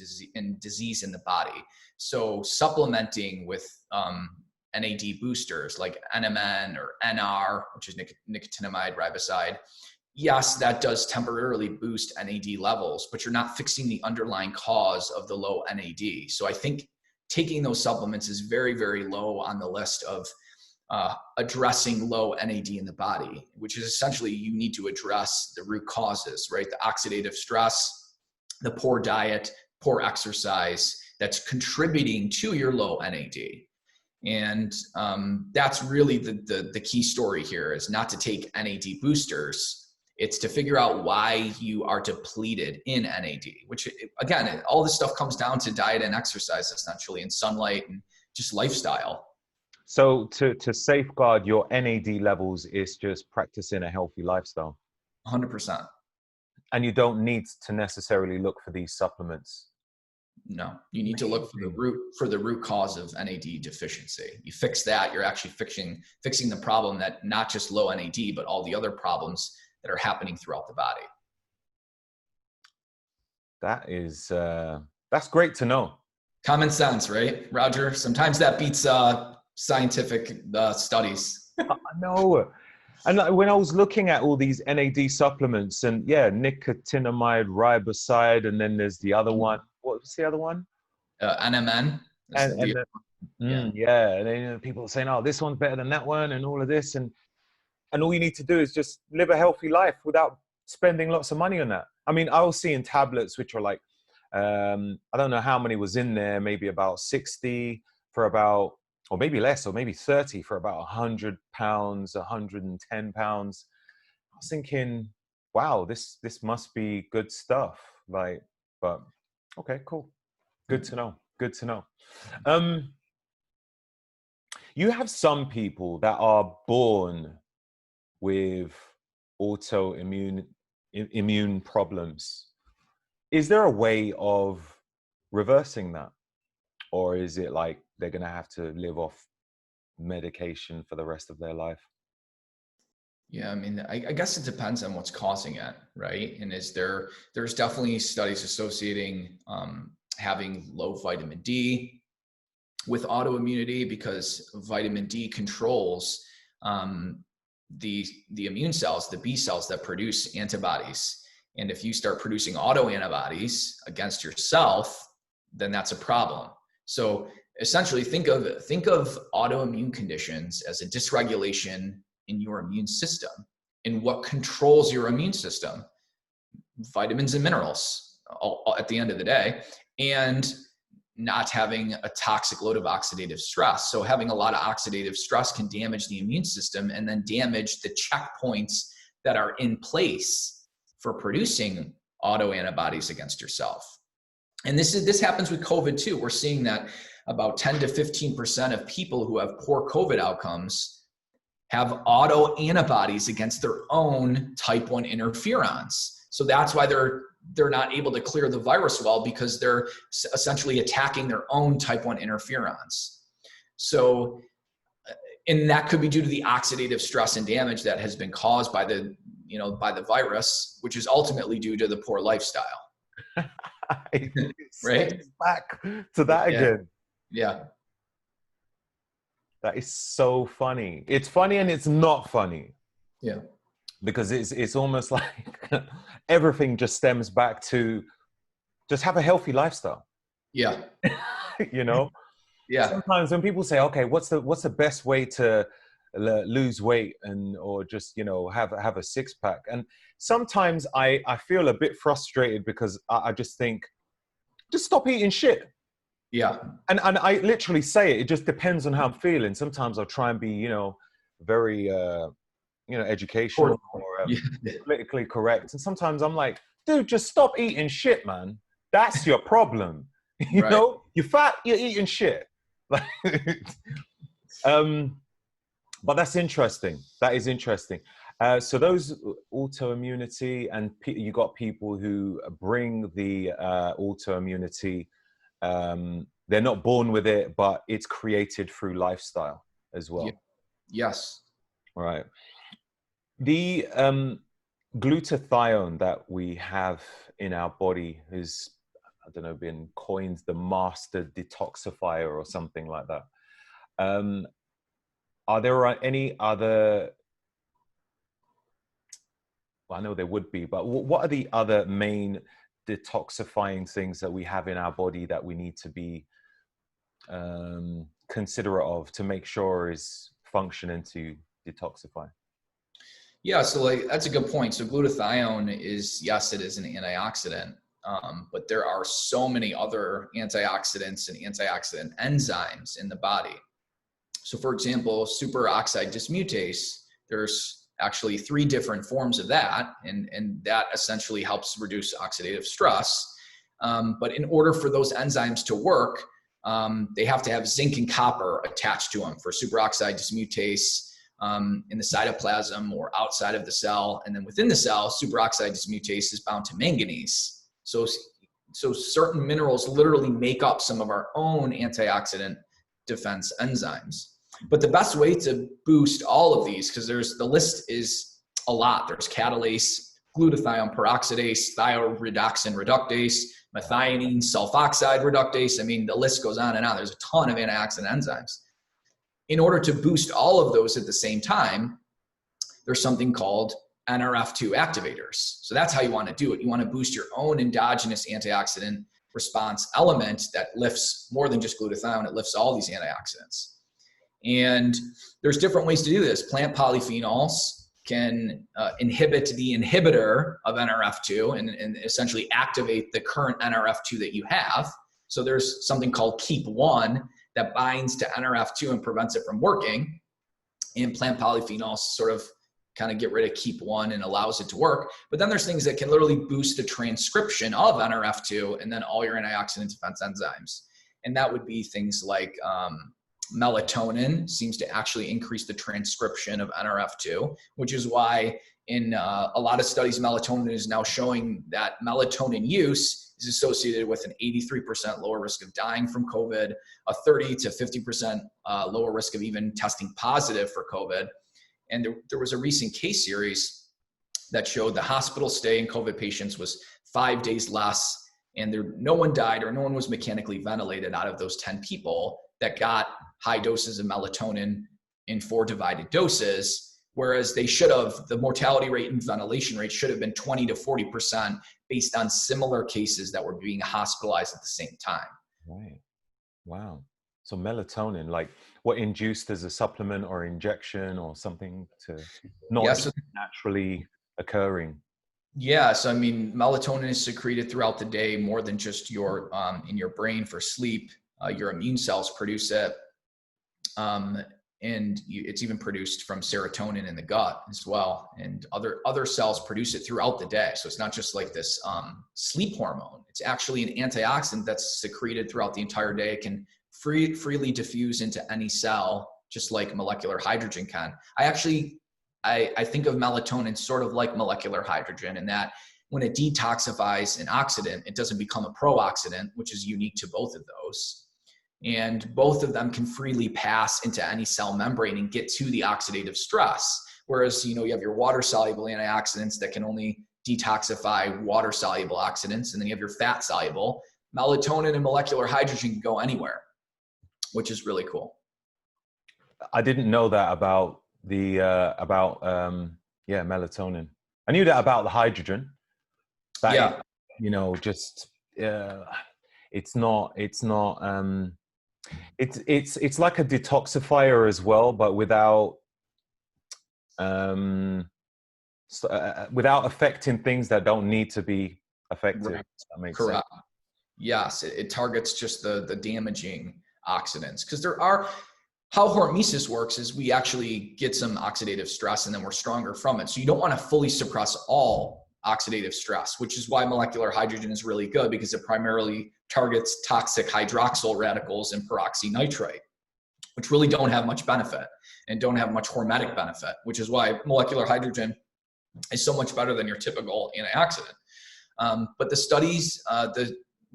disease in the body. So supplementing with NAD boosters like NMN or NR, which is nicotinamide riboside, yes, that does temporarily boost NAD levels, but you're not fixing the underlying cause of the low NAD. So I think taking those supplements is very, very low on the list of addressing low NAD in the body, which is essentially you need to address the root causes, right? The oxidative stress, the poor diet, poor exercise that's contributing to your low NAD. And that's really the key story here, is not to take NAD boosters. It's to figure out why you are depleted in NAD, which again, all this stuff comes down to diet and exercise essentially, and sunlight and just lifestyle. So to safeguard your NAD levels is just practicing a healthy lifestyle. 100%. And you don't need to necessarily look for these supplements. No, you need to look for the root cause of NAD deficiency. You fix that, you're actually fixing the problem, that not just low NAD, but all the other problems that are happening throughout the body. That is that's great to know. Common sense, right, Roger? Sometimes that beats scientific studies. I know. And when I was looking at all these NAD supplements, and yeah, nicotinamide riboside, and then there's the other one. What was the other one? NMN. And Yeah. yeah, and then, you know, people are saying, "Oh, this one's better than that one," and all of this, and all you need to do is just live a healthy life without spending lots of money on that. I mean, I was seeing tablets which are like, I don't know how many was in there, maybe about 60 for about, or maybe less, or maybe 30 for about 100 pounds, 110 pounds. I was thinking, wow, this must be good stuff. Like, but okay, cool. Good to know. Good to know. You have some people that are born with autoimmune immune problems. Is there a way of reversing that? Or is it like they're going to have to live off medication for the rest of their life? Yeah, I mean, I guess it depends on what's causing it, right? And there's definitely studies associating having low vitamin D with autoimmunity, because vitamin D controls the immune cells, the B cells that produce antibodies. And if you start producing autoantibodies against yourself, then that's a problem. So essentially think of autoimmune conditions as a dysregulation in your immune system. And what controls your immune system? Vitamins and minerals at the end of the day, and not having a toxic load of oxidative stress. So having a lot of oxidative stress can damage the immune system and then damage the checkpoints that are in place for producing autoantibodies against yourself. And this happens with COVID too. We're seeing that about 10 to 15% of people who have poor COVID outcomes have autoantibodies against their own type 1 interferons. So that's why they're not able to clear the virus well, because they're essentially attacking their own type 1 interferons. So, and that could be due to the oxidative stress and damage that has been caused by the virus, which is ultimately due to the poor lifestyle. Right? Back to that again. Yeah. That is so funny. It's funny and it's not funny. Yeah. Because it's almost like everything just stems back to just have a healthy lifestyle. Yeah. You know? Yeah. Sometimes when people say, okay, what's the best way to lose weight or just, you know, have a six pack? And sometimes I feel a bit frustrated because I just think, just stop eating shit. Yeah. And I literally say it just depends on how I'm feeling. Sometimes I'll try and be, you know, very, educational or politically correct. And sometimes I'm like, dude, just stop eating shit, man. That's your problem. You know, you're fat, you're eating shit. But that's interesting. That is interesting. So those autoimmunity, and you got people who bring the autoimmunity. They're not born with it, but it's created through lifestyle as well. Yes. Right. The glutathione that we have in our body is, I don't know, been coined the master detoxifier or something like that. Are there any other, well, I know there would be, but what are the other main detoxifying things that we have in our body that we need to be considerate of to make sure is functioning to detoxify? Yeah, so that's a good point. So glutathione is, yes, it is an antioxidant, but there are so many other antioxidants and antioxidant enzymes in the body. So for example, superoxide dismutase, there's actually 3 different forms of that, and that essentially helps reduce oxidative stress. But in order for those enzymes to work, they have to have zinc and copper attached to them for superoxide dismutase. In the cytoplasm or outside of the cell, and then within the cell, superoxide dismutase is bound to manganese. So certain minerals literally make up some of our own antioxidant defense enzymes. But the best way to boost all of these, because the list is a lot. There's catalase, glutathione peroxidase, thioredoxin reductase, methionine sulfoxide reductase. I mean, the list goes on and on. There's a ton of antioxidant enzymes. In order to boost all of those at the same time, there's something called NRF2 activators. So that's how you want to do it. You want to boost your own endogenous antioxidant response element that lifts more than just glutathione. It lifts all these antioxidants. And there's different ways to do this. Plant polyphenols can inhibit the inhibitor of NRF2 and essentially activate the current NRF2 that you have. So there's something called KEAP1 that binds to NRF2 and prevents it from working. And plant polyphenols sort of kind of get rid of KEAP1 and allows it to work. But then there's things that can literally boost the transcription of NRF2 and then all your antioxidant defense enzymes. And that would be things like melatonin seems to actually increase the transcription of NRF2, which is why in a lot of studies, melatonin is now showing that melatonin use is associated with an 83% lower risk of dying from COVID, a 30 to 50% lower risk of even testing positive for COVID. And there was a recent case series that showed the hospital stay in COVID patients was 5 days less, and no one died or no one was mechanically ventilated out of those 10 people that got high doses of melatonin in 4 divided doses. Whereas the mortality rate and ventilation rate should have been 20 to 40% based on similar cases that were being hospitalized at the same time. Right. Wow. So melatonin, like what induced as a supplement or injection or something to Yeah. not So naturally occurring. yeah, so I mean, melatonin is secreted throughout the day more than just your in your brain for sleep. Your immune cells produce it, um, and it's even produced from serotonin in the gut as well, and other cells produce it throughout the day. So it's not just like this sleep hormone. It's actually an antioxidant that's secreted throughout the entire day. It can freely diffuse into any cell, just like molecular hydrogen can. I think of melatonin sort of like molecular hydrogen in that when it detoxifies an oxidant, it doesn't become a pro-oxidant, which is unique to both of those. And both of them can freely pass into any cell membrane and get to the oxidative stress. Whereas, you have your water-soluble antioxidants that can only detoxify water-soluble oxidants, and then you have your fat-soluble. Melatonin and molecular hydrogen can go anywhere, which is really cool. I didn't know that about the melatonin. I knew that about the hydrogen. That Yeah. just it's not it's like a detoxifier as well, but without without affecting things that don't need to be affected. Right. That makes Correct. sense. Yes, it targets just the damaging oxidants, because there are, how hormesis works is we actually get some oxidative stress and then we're stronger from it. So you don't want to fully suppress all oxidative stress, which is why molecular hydrogen is really good, because it primarily targets toxic hydroxyl radicals and peroxynitrite, which really don't have much benefit and don't have much hormetic benefit, which is why molecular hydrogen is so much better than your typical antioxidant. But the studies,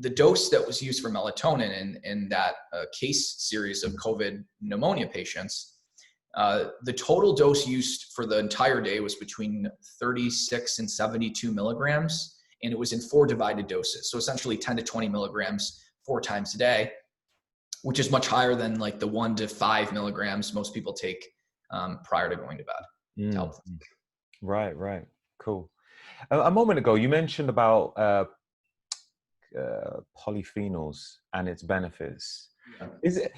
the dose that was used for melatonin in that case series of COVID pneumonia patients, the total dose used for the entire day was between 36 and 72 milligrams, and it was in 4 divided doses. So essentially 10 to 20 milligrams 4 times a day, which is much higher than like the 1 to 5 milligrams most people take prior to going to bed to help them. Right. Cool. A moment ago, you mentioned about polyphenols and its benefits. Yeah. Is it?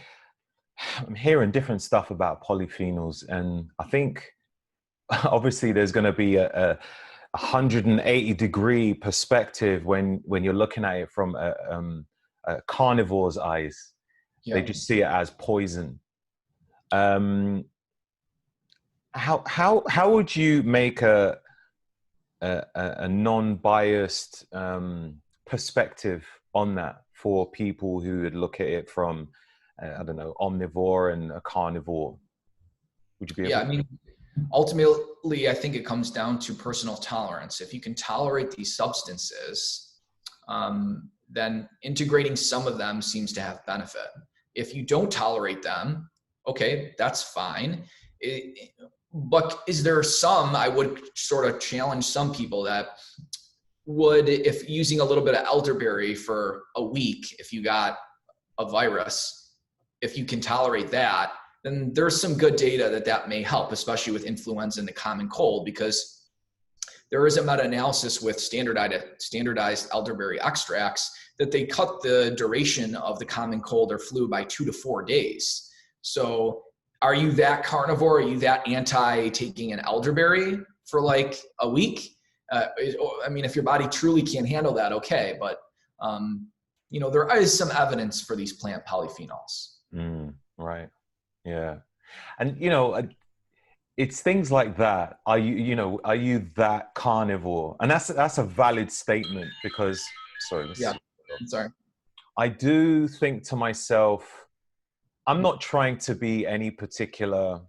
I'm hearing different stuff about polyphenols, and I think obviously there's going to be a 180-degree perspective when you're looking at it from a carnivore's eyes. Yeah. They just see it as poison. How would you make a non-biased perspective on that for people who would look at it from I don't know, omnivore and a carnivore? Would you be able I mean, ultimately, I think it comes down to personal tolerance. If you can tolerate these substances, then integrating some of them seems to have benefit. If you don't tolerate them, okay, that's fine. But is there some, I would sort of challenge some people that would, if using a little bit of elderberry for a week, if you got a virus, if you can tolerate that, then there's some good data that may help, especially with influenza and the common cold, because there is a meta-analysis with standardized elderberry extracts that they cut the duration of the common cold or flu by 2 to 4 days. So are you that carnivore? Are you that anti taking an elderberry for like a week? I mean, if your body truly can't handle that, okay. But, there is some evidence for these plant polyphenols. Right. Yeah. And, it's things like that. Are you that carnivore? And that's a valid statement, because, sorry. I'm sorry. I do think to myself, I'm not trying to be any particular,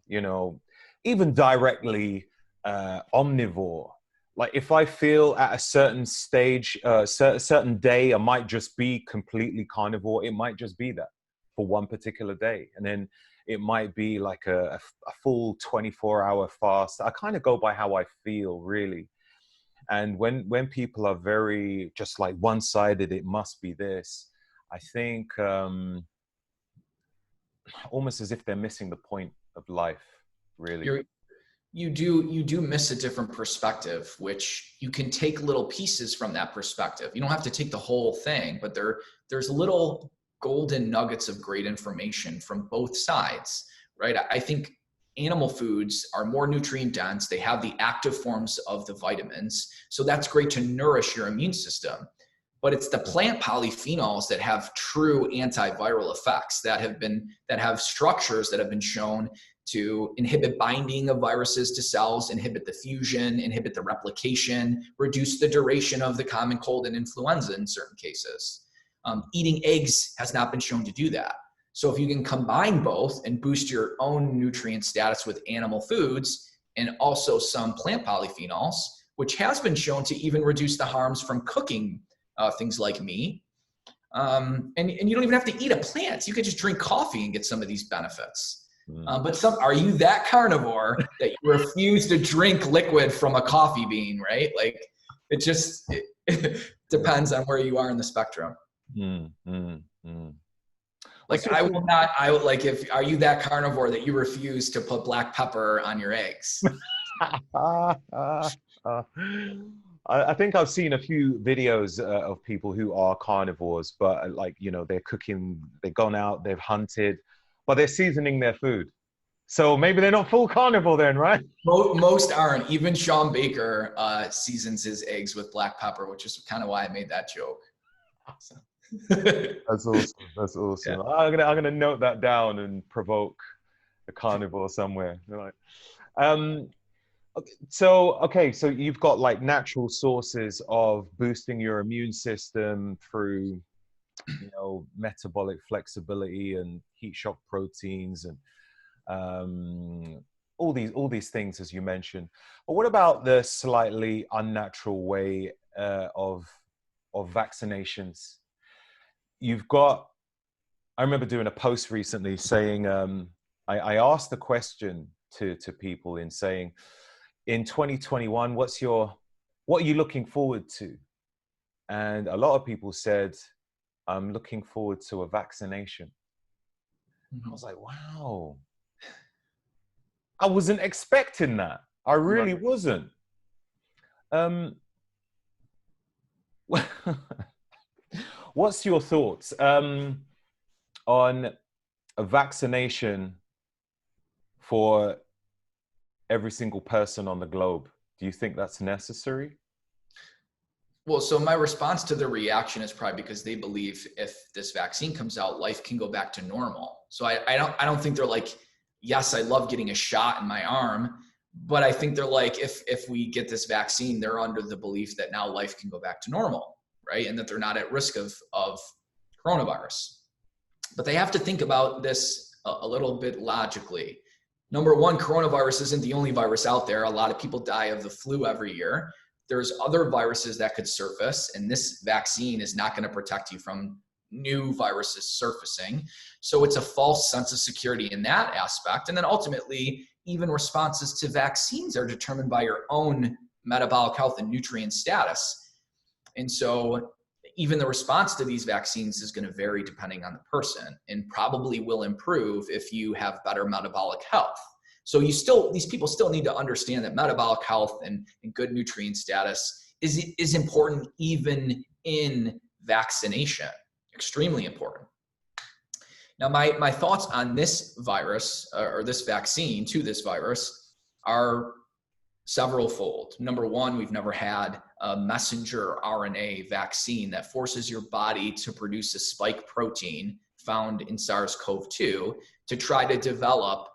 even directly omnivore. Like if I feel at a certain stage, certain day, I might just be completely carnivore. It might just be that for one particular day. And then it might be like a full 24-hour fast. I kind of go by how I feel, really. And when people are very just like one-sided, it must be this, I think almost as if they're missing the point of life, really. You do miss a different perspective, which you can take little pieces from that perspective. You don't have to take the whole thing, but there's little golden nuggets of great information from both sides, right? I think animal foods are more nutrient dense. They have the active forms of the vitamins. So that's great to nourish your immune system. But it's the plant polyphenols that have true antiviral effects that have structures that have been shown to inhibit binding of viruses to cells, inhibit the fusion, inhibit the replication, reduce the duration of the common cold and influenza in certain cases. Eating eggs has not been shown to do that. So if you can combine both and boost your own nutrient status with animal foods and also some plant polyphenols, which has been shown to even reduce the harms from cooking things like meat. And you don't even have to eat a plant. You could just drink coffee and get some of these benefits. But are you that carnivore that you refuse to drink liquid from a coffee bean, right? Like it depends on where you are in the spectrum. Like are you that carnivore that you refuse to put black pepper on your eggs? I think I've seen a few videos of people who are carnivores, but like, you know, they're cooking, they've gone out, they've hunted, but they're seasoning their food. So maybe they're not full carnivore then, right? Most aren't. Even Sean Baker seasons his eggs with black pepper, which is kind of why I made that joke. So. That's awesome. That's awesome. Yeah. I'm gonna note that down and provoke a carnivore somewhere. So you've got like natural sources of boosting your immune system through, you know, metabolic flexibility and heat shock proteins and all these things, as you mentioned. But what about the slightly unnatural way of vaccinations? I remember doing a post recently saying, I asked the question to people in saying, in 2021, what are you looking forward to? And a lot of people said, I'm looking forward to a vaccination. I was like, wow. I wasn't expecting that. I really wasn't. What's your thoughts on a vaccination for every single person on the globe? Do you think that's necessary? Well, so my response to the reaction is probably because they believe if this vaccine comes out, life can go back to normal. So I don't think they're like, yes, I love getting a shot in my arm, but I think they're like, if we get this vaccine, they're under the belief that now life can go back to normal, right? And that they're not at risk of coronavirus. But they have to think about this a little bit logically. Number one, coronavirus isn't the only virus out there. A lot of people die of the flu every year. There's other viruses that could surface, and this vaccine is not going to protect you from new viruses surfacing. So it's a false sense of security in that aspect. And then ultimately, even responses to vaccines are determined by your own metabolic health and nutrient status. And so even the response to these vaccines is going to vary depending on the person, and probably will improve if you have better metabolic health. So these people still need to understand that metabolic health and good nutrient status is important even in vaccination, extremely important. Now, my thoughts on this virus or this vaccine to this virus are several-fold. Number one, we've never had a messenger RNA vaccine that forces your body to produce a spike protein found in SARS-CoV-2 to try to develop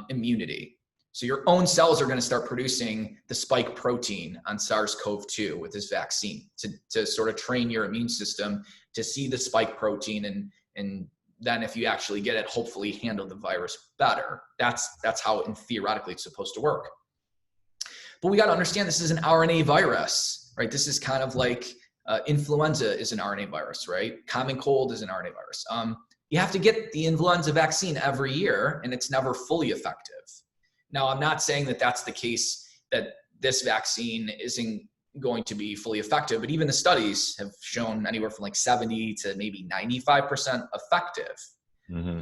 immunity. So your own cells are going to start producing the spike protein on SARS-CoV-2 with this vaccine to sort of train your immune system to see the spike protein and then if you actually get it, hopefully handle the virus better. That's how theoretically it's supposed to work. But we got to understand this is an RNA virus, right? This is kind of like influenza is an RNA virus, right? Common cold is an RNA virus. You have to get the influenza vaccine every year, and it's never fully effective. Now, I'm not saying that that's the case, that this vaccine isn't going to be fully effective, but even the studies have shown anywhere from like 70 to maybe 95% effective. Mm-hmm.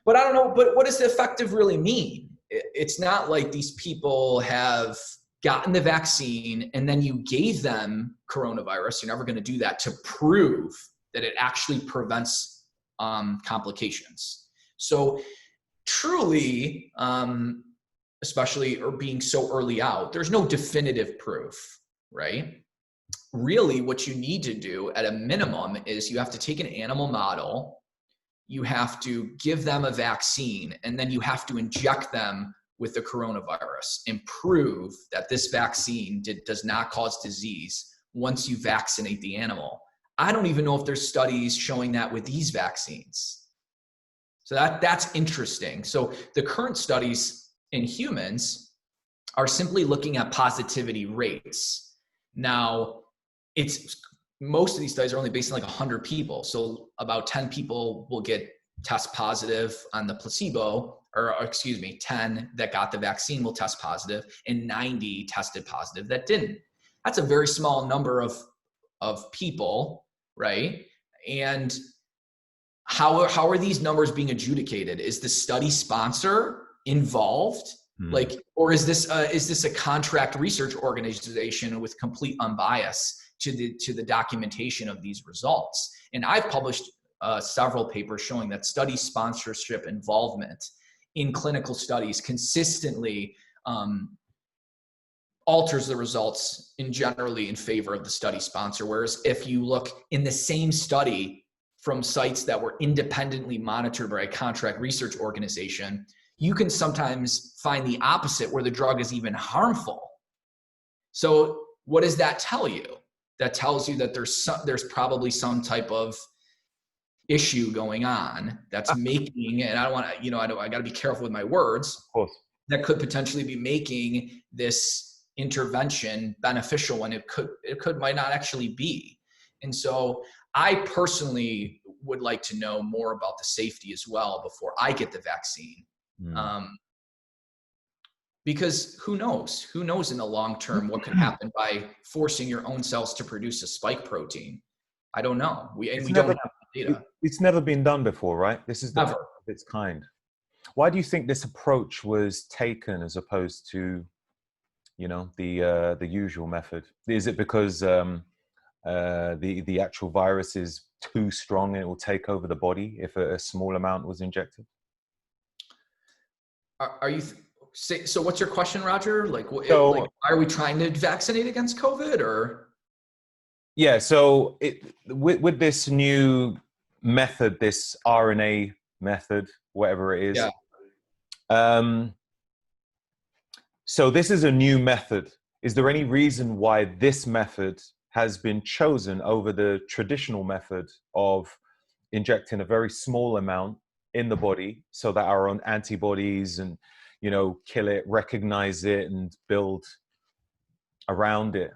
But I don't know, but what does effective really mean? It's not like these people have gotten the vaccine and then you gave them coronavirus. You're never going to do that to prove that it actually prevents complications. So truly, especially or being so early out, there's no definitive proof, right? Really what you need to do at a minimum is you have to take an animal model, you have to give them a vaccine, and then you have to inject them with the coronavirus and prove that this vaccine does not cause disease once you vaccinate the animal. I don't even know if there's studies showing that with these vaccines. So that's interesting. So the current studies in humans are simply looking at positivity rates. Now, most of these studies are only based on like 100 people. So about 10 people will get test positive on the placebo, or excuse me, 10 that got the vaccine will test positive and 90 tested positive that didn't. That's a very small number of people, right? And how are these numbers being adjudicated? Is the study sponsor involved? Like, or is this a contract research organization with complete unbias to the documentation of these results? And I've published several papers showing that study sponsorship involvement in clinical studies consistently alters the results generally in favor of the study sponsor. Whereas if you look in the same study from sites that were independently monitored by a contract research organization, you can sometimes find the opposite, where the drug is even harmful. So what does that tell you? That tells you that there's probably some type of issue going on that's making, and I don't want to, I got to be careful with my words, Of course, that could potentially be making this intervention beneficial when it might not actually be. And so I personally would like to know more about the safety as well before I get the vaccine. Because who knows in the long term what could happen by forcing your own cells to produce a spike protein. I don't know. We don't have the data. It's never been done before, right? This is the first of its kind. Why do you think this approach was taken as opposed to, the usual method? Is it because the actual virus is too strong and it will take over the body if a small amount was injected? Are you? So what's your question, Roger? Like, why are we trying to vaccinate against COVID, or? Yeah, so with this new method, this RNA method, whatever it is. Yeah. So this is a new method. Is there any reason why this method has been chosen over the traditional method of injecting a very small amount in the body so that our own antibodies and, kill it, recognize it, and build around it?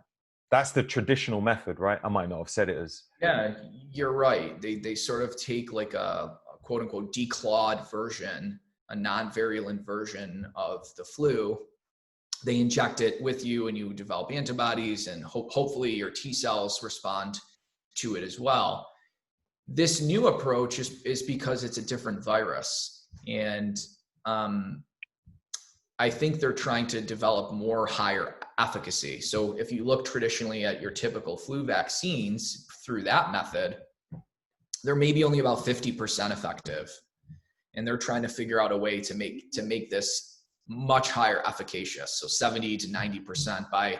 That's the traditional method, right? I might not have said it as. Yeah, you're right. They sort of take like a quote unquote declawed version, a non-virulent version of the flu. They inject it with you and you develop antibodies, and hopefully your T cells respond to it as well. This new approach is because it's a different virus. And I think they're trying to develop more higher efficacy. So if you look traditionally at your typical flu vaccines through that method, they're maybe only about 50% effective. And they're trying to figure out a way to make this much higher efficacious. So 70 to 90% by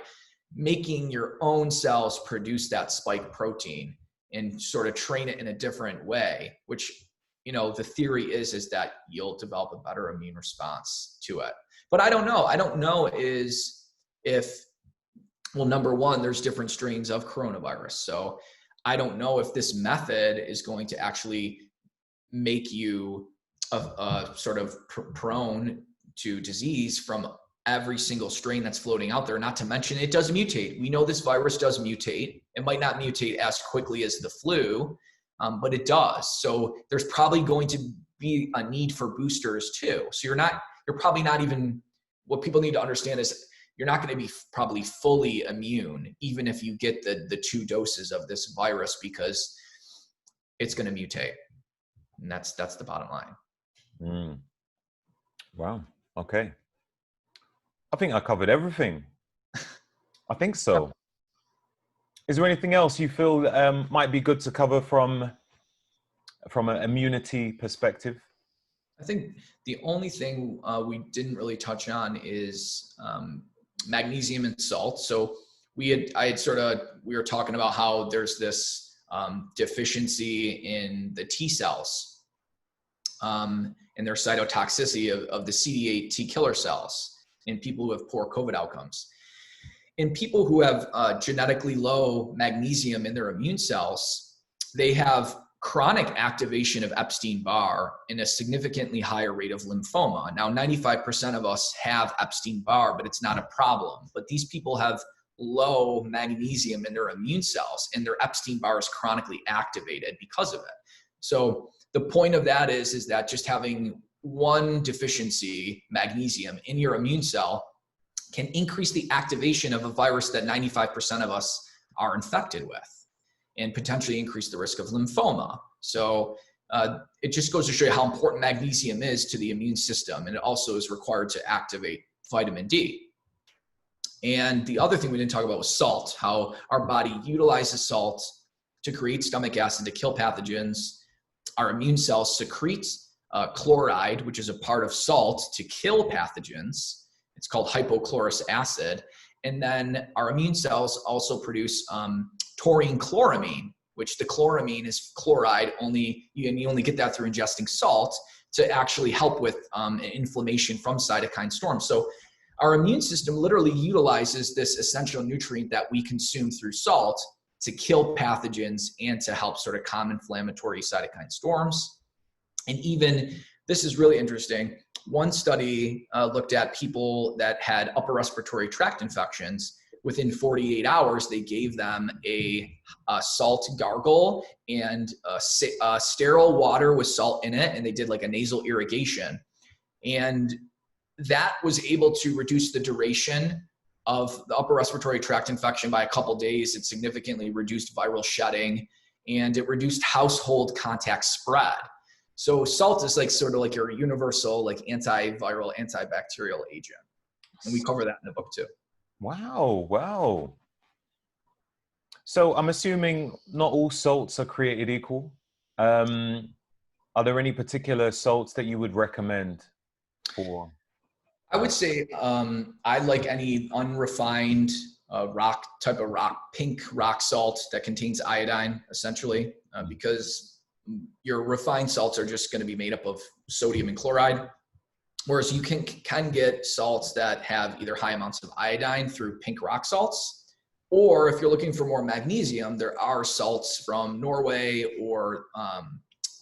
making your own cells produce that spike protein and sort of train it in a different way, which, the theory is that you'll develop a better immune response to it. But I don't know. I don't know number one, there's different strains of coronavirus. So I don't know if this method is going to actually make you sort of prone to disease from every single strain that's floating out there. Not to mention it does mutate. We know this virus does mutate. It might not mutate as quickly as the flu, but it does. So there's probably going to be a need for boosters too. So you're probably not even, what people need to understand is you're not going to be probably fully immune, even if you get the 2 doses of this virus, because it's going to mutate. And that's the bottom line. Wow. Okay. I think I covered everything. I think so. Is there anything else you feel might be good to cover from from an immunity perspective? I think the only thing we didn't really touch on is magnesium and salt. So we were talking about how there's this deficiency in the T cells and their cytotoxicity of the CD8 T killer cells in people who have poor COVID outcomes. In people who have genetically low magnesium in their immune cells, they have chronic activation of Epstein-Barr and a significantly higher rate of lymphoma. Now, 95% of us have Epstein-Barr, but it's not a problem. But these people have low magnesium in their immune cells, and their Epstein-Barr is chronically activated because of it. So the point of that is that just having one deficiency, magnesium, in your immune cell can increase the activation of a virus that 95% of us are infected with, and potentially increase the risk of lymphoma. So it just goes to show you how important magnesium is to the immune system. And it also is required to activate vitamin D. And the other thing we didn't talk about was salt, how our body utilizes salt to create stomach acid to kill pathogens. Our immune cells secrete chloride, which is a part of salt, to kill pathogens. It's called hypochlorous acid. And then our immune cells also produce taurine chloramine, which the chloramine is chloride only, and you only get that through ingesting salt to actually help with inflammation from cytokine storm. So our immune system literally utilizes this essential nutrient that we consume through salt to kill pathogens and to help sort of calm inflammatory cytokine storms. And even, this is really interesting, one study looked at people that had upper respiratory tract infections. Within 48 hours, they gave them a salt gargle and sterile water with salt in it, and they did like a nasal irrigation. And that was able to reduce the duration of the upper respiratory tract infection by a couple days. It significantly reduced viral shedding, and it reduced household contact spread. So salt is like sort of like your universal, like antiviral, antibacterial agent. And we cover that in the book too. Wow, wow. So I'm assuming not all salts are created equal. Are there any particular salts that you would recommend for? I would say I like any unrefined pink rock salt that contains iodine, essentially, because your refined salts are just going to be made up of sodium and chloride. Whereas you can get salts that have either high amounts of iodine through pink rock salts, or if you're looking for more magnesium, there are salts from Norway or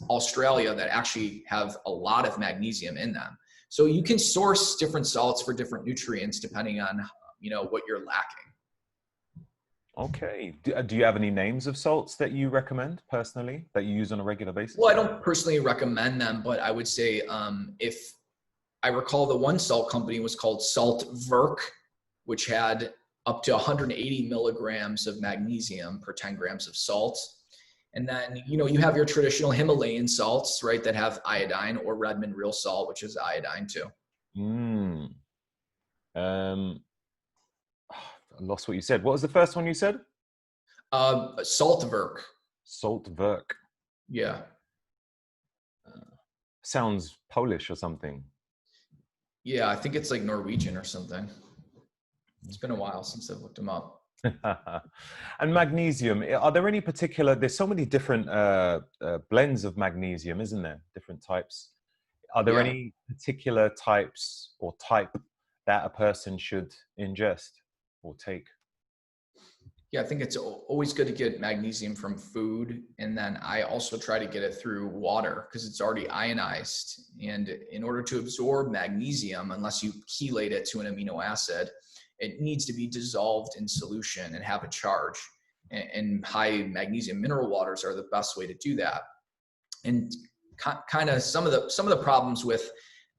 Australia that actually have a lot of magnesium in them. So you can source different salts for different nutrients depending on what you're lacking. Okay. Do you have any names of salts that you recommend personally that you use on a regular basis? Well, I don't personally recommend them, but I would say if I recall, the one salt company was called Saltwerk, which had up to 180 milligrams of magnesium per 10 grams of salt. And then, you have your traditional Himalayan salts, right, that have iodine, or Redmond real salt, which is iodine too. I lost what you said. What was the first one you said? Saltwerk. Saltwerk. Yeah. Sounds Polish or something. Yeah, I think it's like Norwegian or something. It's been a while since I've looked them up. And magnesium, are there any particular, there's so many different blends of magnesium, isn't there? Different types. Are there any particular types or type that a person should ingest or take? Yeah, I think it's always good to get magnesium from food. And then I also try to get it through water because it's already ionized. And in order to absorb magnesium, unless you chelate it to an amino acid, it needs to be dissolved in solution and have a charge. And high magnesium mineral waters are the best way to do that. And kind of some of the problems with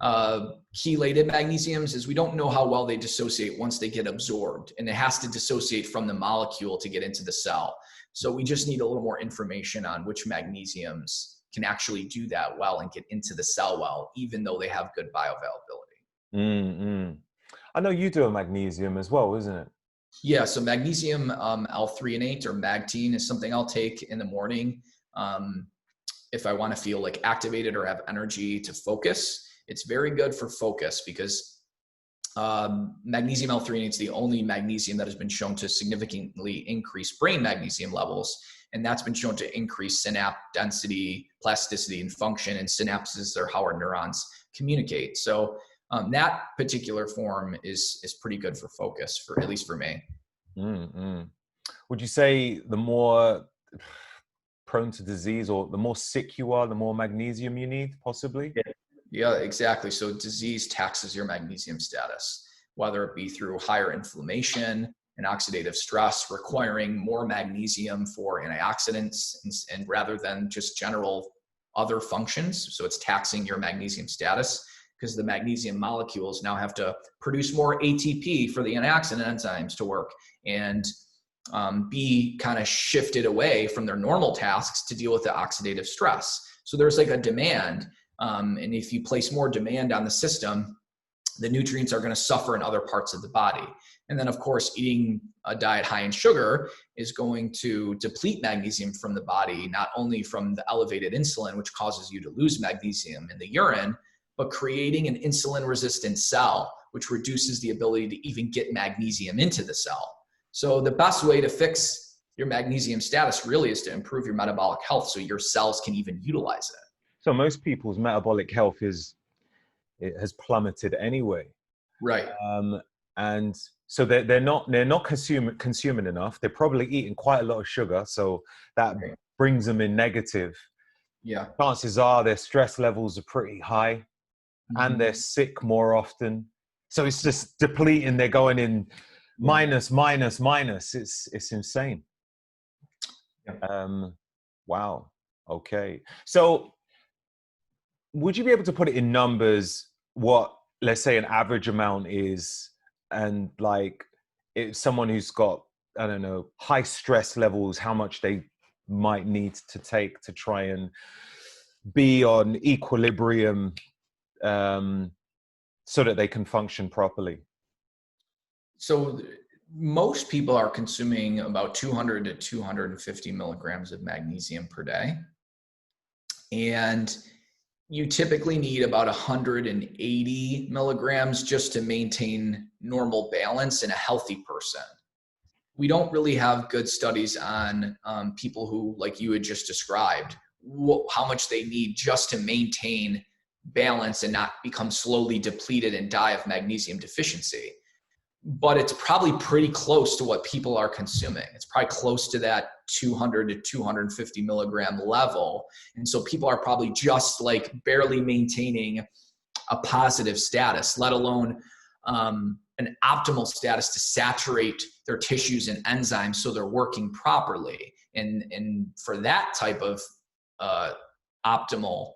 chelated magnesiums is we don't know how well they dissociate once they get absorbed, and it has to dissociate from the molecule to get into the cell. So we just need a little more information on which magnesiums can actually do that well and get into the cell well, even though they have good bioavailability. I know you do a magnesium as well, isn't it? Yeah, so magnesium L-threonate or Magtine is something I'll take in the morning. if I want to feel like activated or have energy to focus. It's very good for focus because magnesium L-threonate is the only magnesium that has been shown to significantly increase brain magnesium levels. And that's been shown to increase synapse density, plasticity, and function. And synapses are how our neurons communicate. So that particular form is pretty good for focus, for at least for me. Mm-hmm. Would you say the more prone to disease, or the more sick you are, the more magnesium you need, possibly? Yeah, exactly. So disease taxes your magnesium status, whether it be through higher inflammation and oxidative stress, requiring more magnesium for antioxidants and rather than just general other functions. So it's taxing your magnesium status because the magnesium molecules now have to produce more ATP for the antioxidant enzymes to work and be kind of shifted away from their normal tasks to deal with the oxidative stress. So there's like a demand. And if you place more demand on the system, the nutrients are going to suffer in other parts of the body. And then, of course, eating a diet high in sugar is going to deplete magnesium from the body, not only from the elevated insulin, which causes you to lose magnesium in the urine, but creating an insulin-resistant cell, which reduces the ability to even get magnesium into the cell. So the best way to fix your magnesium status really is to improve your metabolic health so your cells can even utilize it. So most people's metabolic health it has plummeted anyway. Right. And so they're not consuming enough. They're probably eating quite a lot of sugar, so that brings them in negative. Yeah. Chances are their stress levels are pretty high, and they're sick more often. So it's just depleting. They're going in minus. It's insane. Yeah. Wow. Okay. So would you be able to put it in numbers what, let's say, an average amount is, and like if someone who's got, I don't know, high stress levels, how much they might need to take to try and be on equilibrium so that they can function properly? So most people are consuming about 200 to 250 milligrams of magnesium per day. And you typically need about 180 milligrams just to maintain normal balance in a healthy person. We don't really have good studies on people who, like you had just described, how much they need just to maintain balance and not become slowly depleted and die of magnesium deficiency. But it's probably pretty close to what people are consuming. It's probably close to that 200 to 250 milligram level. And so people are probably just like barely maintaining a positive status, let alone an optimal status to saturate their tissues and enzymes so they're working properly. And for that type of optimal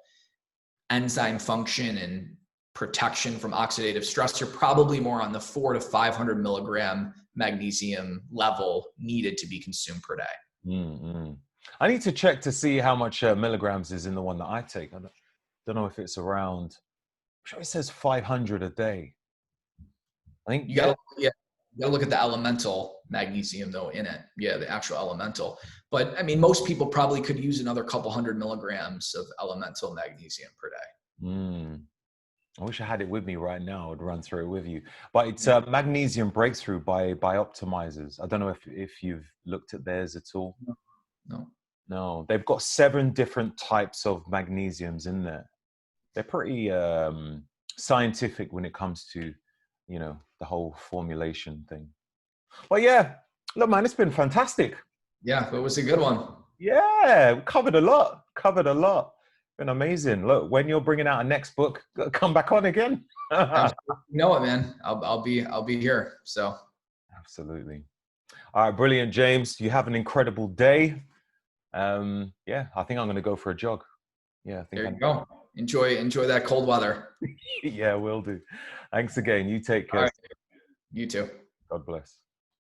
enzyme function and protection from oxidative stress, you're probably more on the 400 to 500 milligram magnesium level needed to be consumed per day. Mm-hmm. I need to check to see how much milligrams is in the one that I take. I don't know if it's around, I'm sure it says 500 a day. I think you gotta look at the elemental magnesium though in it. Yeah, the actual elemental. But I mean, most people probably could use another couple hundred milligrams of elemental magnesium per day. I wish I had it with me right now. I'd run through it with you. But it's Magnesium Breakthrough by Optimizers. I don't know if you've looked at theirs at all. No. They've got 7 different types of magnesiums in there. They're pretty scientific when it comes to, the whole formulation thing. But yeah, look, man, it's been fantastic. Yeah, it was a good one. Yeah, covered a lot. Been amazing. Look, when you're bringing out a next book, come back on again. You know it, man. I'll be here. So absolutely. All right, brilliant, James. You have an incredible day. Yeah, I think I'm going to go for a jog. Yeah, I think there you go. Enjoy that cold weather. Yeah, will do. Thanks again. You take care. All right. You too. God bless.